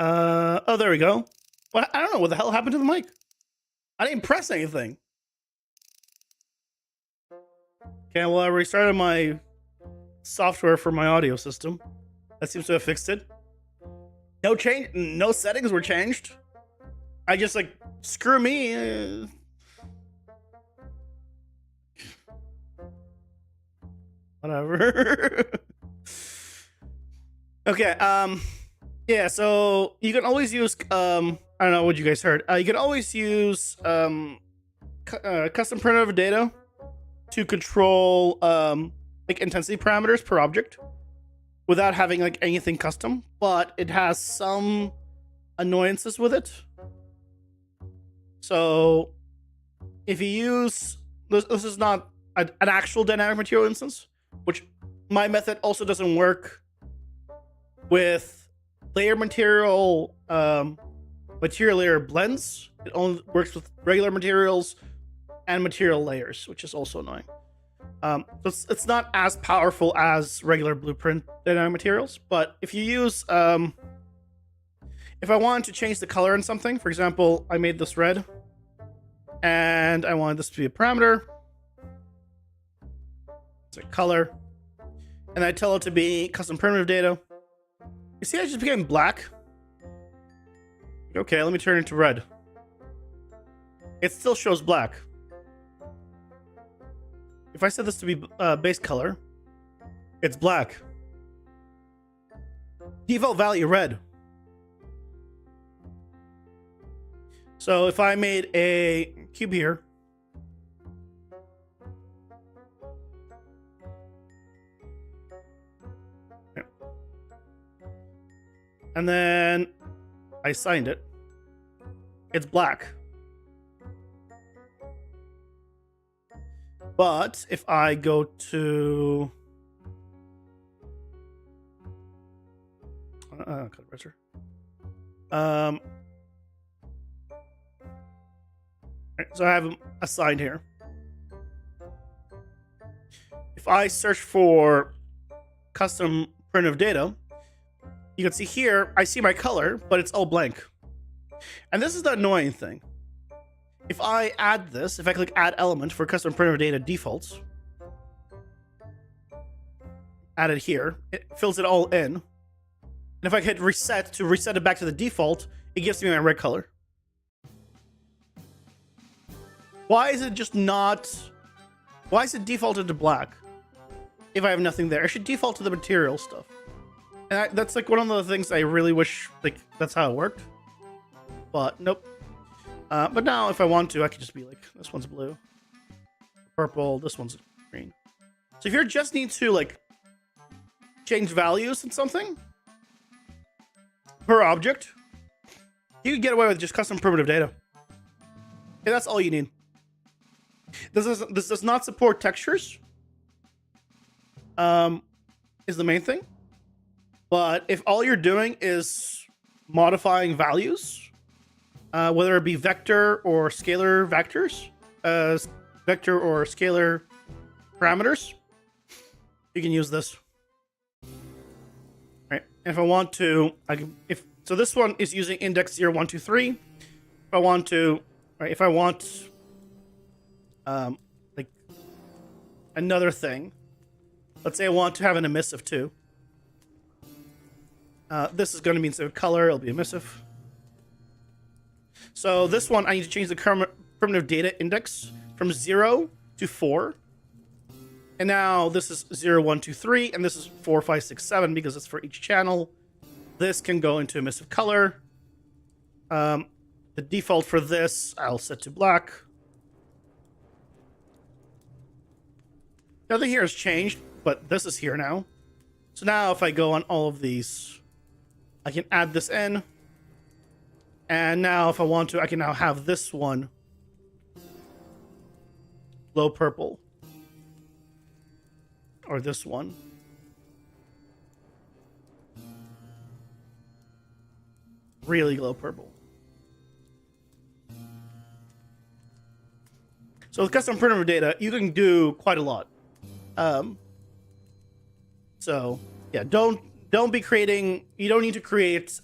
Oh, there we go. What? I don't know what the hell happened to the mic. I didn't press anything. Okay, well, I restarted my software for my audio system. That seems to have fixed it. No change, no settings were changed. I just like, screw me. Whatever. Okay. Yeah. So you can always use. I don't know what you guys heard. You can always use custom primitive data to control like intensity parameters per object without having like anything custom, but it has some annoyances with it. So if you use this is not an actual dynamic material instance, which my method also doesn't work with layer material material layer blends. It only works with regular materials and material layers, which is also annoying. So it's not as powerful as regular blueprint dynamic materials, but if you use if I wanted to change the color in something, for example, I made this red and I wanted this to be a parameter. It's a color, and I tell it to be custom primitive data. You see, I just became black. Okay, let me turn it to red. It still shows black. If I set this to be base color, it's black. Default value red. So if I made a cube here, and then I signed it, it's black. But if I go to so I have them assigned here. If I search for custom primitive data, you can see here, I see my color, but it's all blank. And this is the annoying thing. If I add this, if I click add element for custom primitive data defaults, add it here, it fills it all in. And if I hit reset to reset it back to the default, it gives me my red color. Why is it just not... Why is it defaulted to black if I have nothing there? I should default to the material stuff. And that's like one of the things I really wish like that's how it worked. But nope. But now if I want to, I can just be like, this one's blue, purple, this one's green. So if you just need to like change values in something per object, you can get away with just custom primitive data. Okay, that's all you need. This does not support textures. Is the main thing. But if all you're doing is modifying values, whether it be vector or scalar vectors, vector or scalar parameters, you can use this. Right. And if I want to, I can. So this one is using index 0, 1, 2, 3. If I want to, right? If I want, like another thing, let's say I want to have an emissive too. This is going to be instead of color, it'll be emissive. So this one, I need to change the primitive data index from 0 to 4. And now this is 0, 1, 2, 3, and this is 4, 5, 6, 7 because it's for each channel. This can go into emissive color. The default for this, I'll set to black. Nothing here has changed, but this is here now. So now if I go on all of these, I can add this in. And now if I want to, I can now have this one glow purple. Or this one. Really glow purple. So with custom primitive data, you can do quite a lot. So yeah, don't be creating. You don't need to create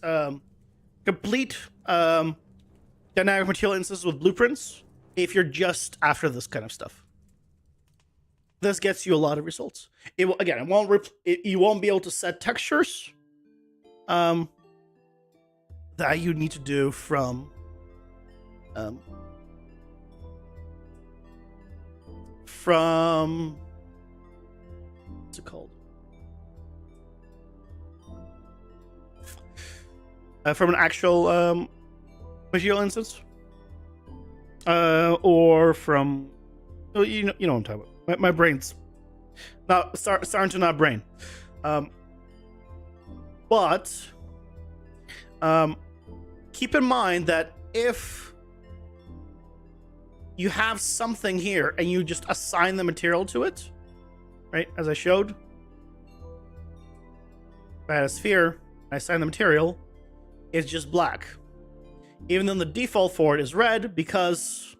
complete dynamic material instances with blueprints if you're just after this kind of stuff. This gets you a lot of results. It will, again, you won't be able to set textures that you need to do from what's it called? From an actual material instance, or from you know what I'm talking about. My brain's not starting to not brain, but keep in mind that if you have something here and you just assign the material to it, right? As I showed, if I had a sphere, I assign the material. It's just black, even though the default for it is red, because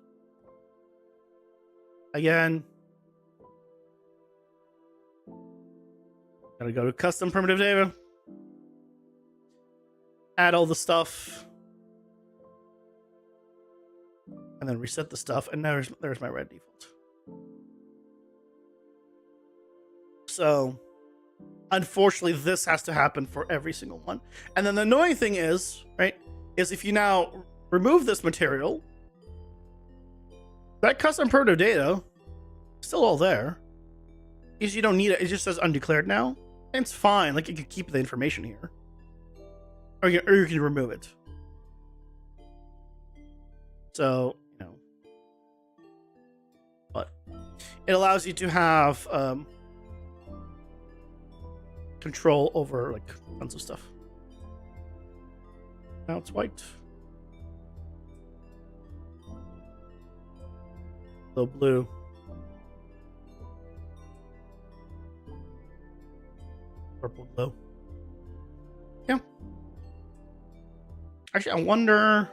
again, gotta go to custom primitive data, add all the stuff, and then reset the stuff, and there's my red default. So unfortunately, this has to happen for every single one. And then the annoying thing is, right, is if you now remove this material, that custom primitive data is still all there. Because you don't need it. It just says undeclared now. And it's fine. Like, you can keep the information here. Or you can remove it. So, you know. But it allows you to have control over like tons of stuff. Now it's white. So blue. Purple glow. Yeah. Actually, I wonder.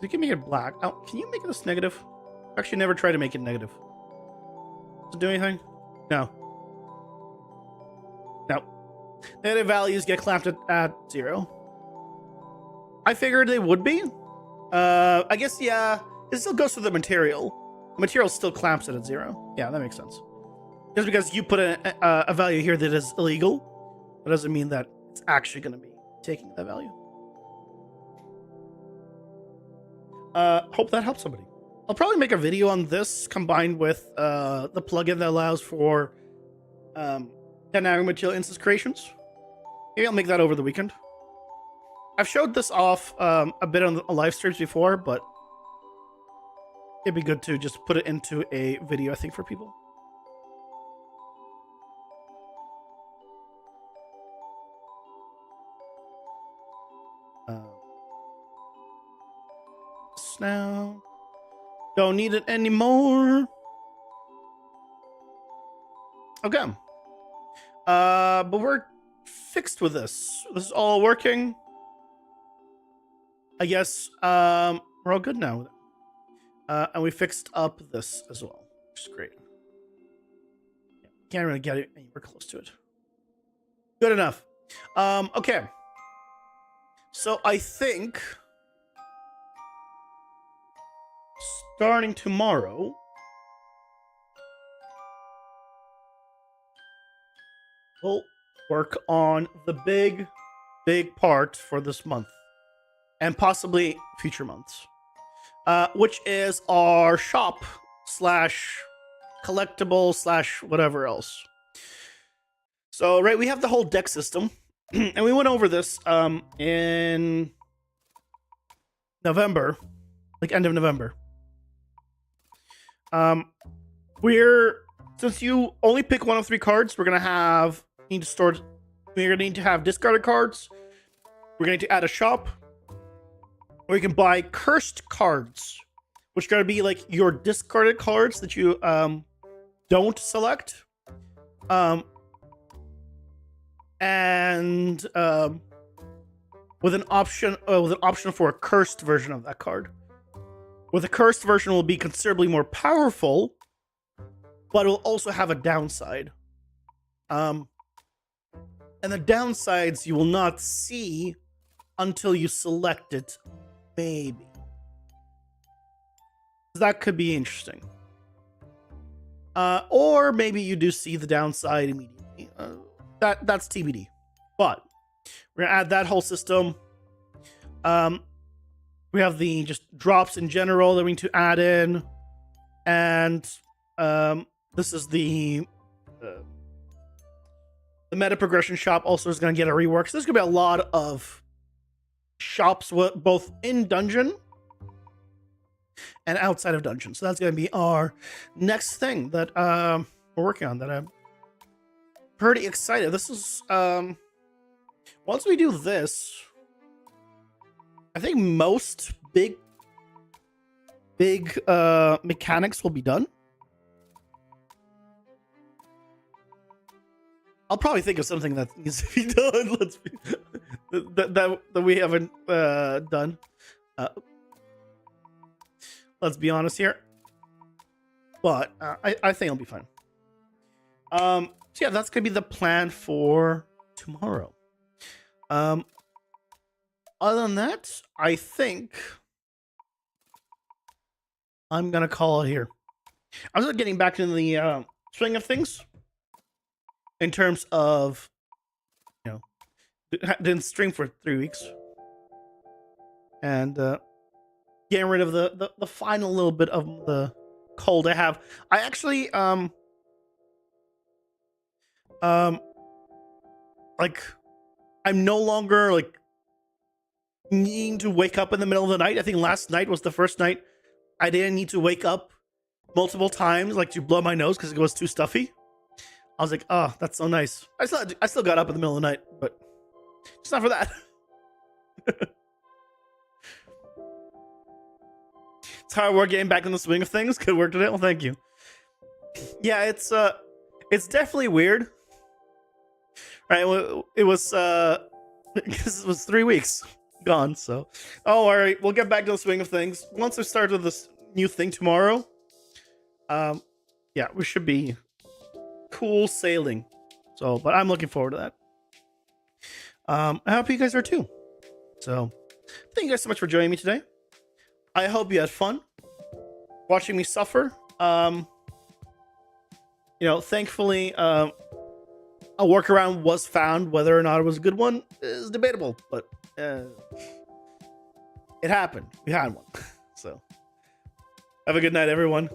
You can make it black. Oh, can you make this negative? Actually, never tried to make it negative. Does it do anything? No. No. Negative values get clamped at 0. I figured they would be. I guess, yeah. It still goes through the material. The material still clamps it at 0. Yeah, that makes sense. Just because you put a value here that is illegal, that doesn't mean that it's actually going to be taking that value. Hope that helps somebody. I'll probably make a video on this combined with the plugin that allows for dynamic material instance creations. Maybe I'll make that over the weekend. I've showed this off a bit on the live streams before, but it'd be good to just put it into a video, I think, for people. Now, don't need it anymore. Okay. But we're fixed with this. This is all working. I guess we're all good now. And we fixed up this as well, which is great. Can't really get it anywhere close to it. Good enough. Okay. So I think starting tomorrow, we'll work on the big part for this month and possibly future months, which is our shop / collectible / whatever else. So, right, we have the whole deck system, and we went over this in November, like end of November. Since you only pick one of 3 cards, we're gonna need to have discarded cards. We're going to add a shop, or you can buy cursed cards, which are gonna be like your discarded cards that you don't select, and with an option for a cursed version of that card. With a cursed version, will be considerably more powerful, but it will also have a downside. And the downsides you will not see until you select it, maybe. That could be interesting. Or maybe you do see the downside immediately. That's TBD. But we're gonna add that whole system. We have the just drops in general that we need to add in. and this is the meta progression shop also is going to get a rework. So there's going to be a lot of shops both in dungeon and outside of dungeon. So that's going to be our next thing that we're working on, that I'm pretty excited. This is once we do this, I think most big mechanics will be done. I'll probably think of something that needs to be done. That we haven't done. Let's be honest here. But I think it'll be fine. So yeah, that's gonna be the plan for tomorrow. Other than that, I think I'm gonna call it here. I'm just getting back into the swing of things. In terms of, you know, didn't stream for 3 weeks, and getting rid of the final little bit of the cold I have. I actually like, I'm no longer like needing to wake up in the middle of the night. I think last night was the first night I didn't need to wake up multiple times, like to blow my nose because it was too stuffy. I was like, oh, that's so nice. I still got up in the middle of the night, but it's not for that. It's hard work getting back in the swing of things. Good work today. Well, thank you. Yeah, it's definitely weird. Right? It was because it was 3 weeks gone. So, all right, we'll get back to the swing of things once we start with this new thing tomorrow. Yeah, we should be cool sailing. So, but I'm looking forward to that. I hope you guys are too. So, thank you guys so much for joining me today. I hope you had fun watching me suffer. You know, thankfully, a workaround was found. Whether or not it was a good one is debatable, but it happened. We had one. So, have a good night, everyone.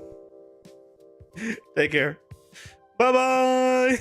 Take care. Bye-bye.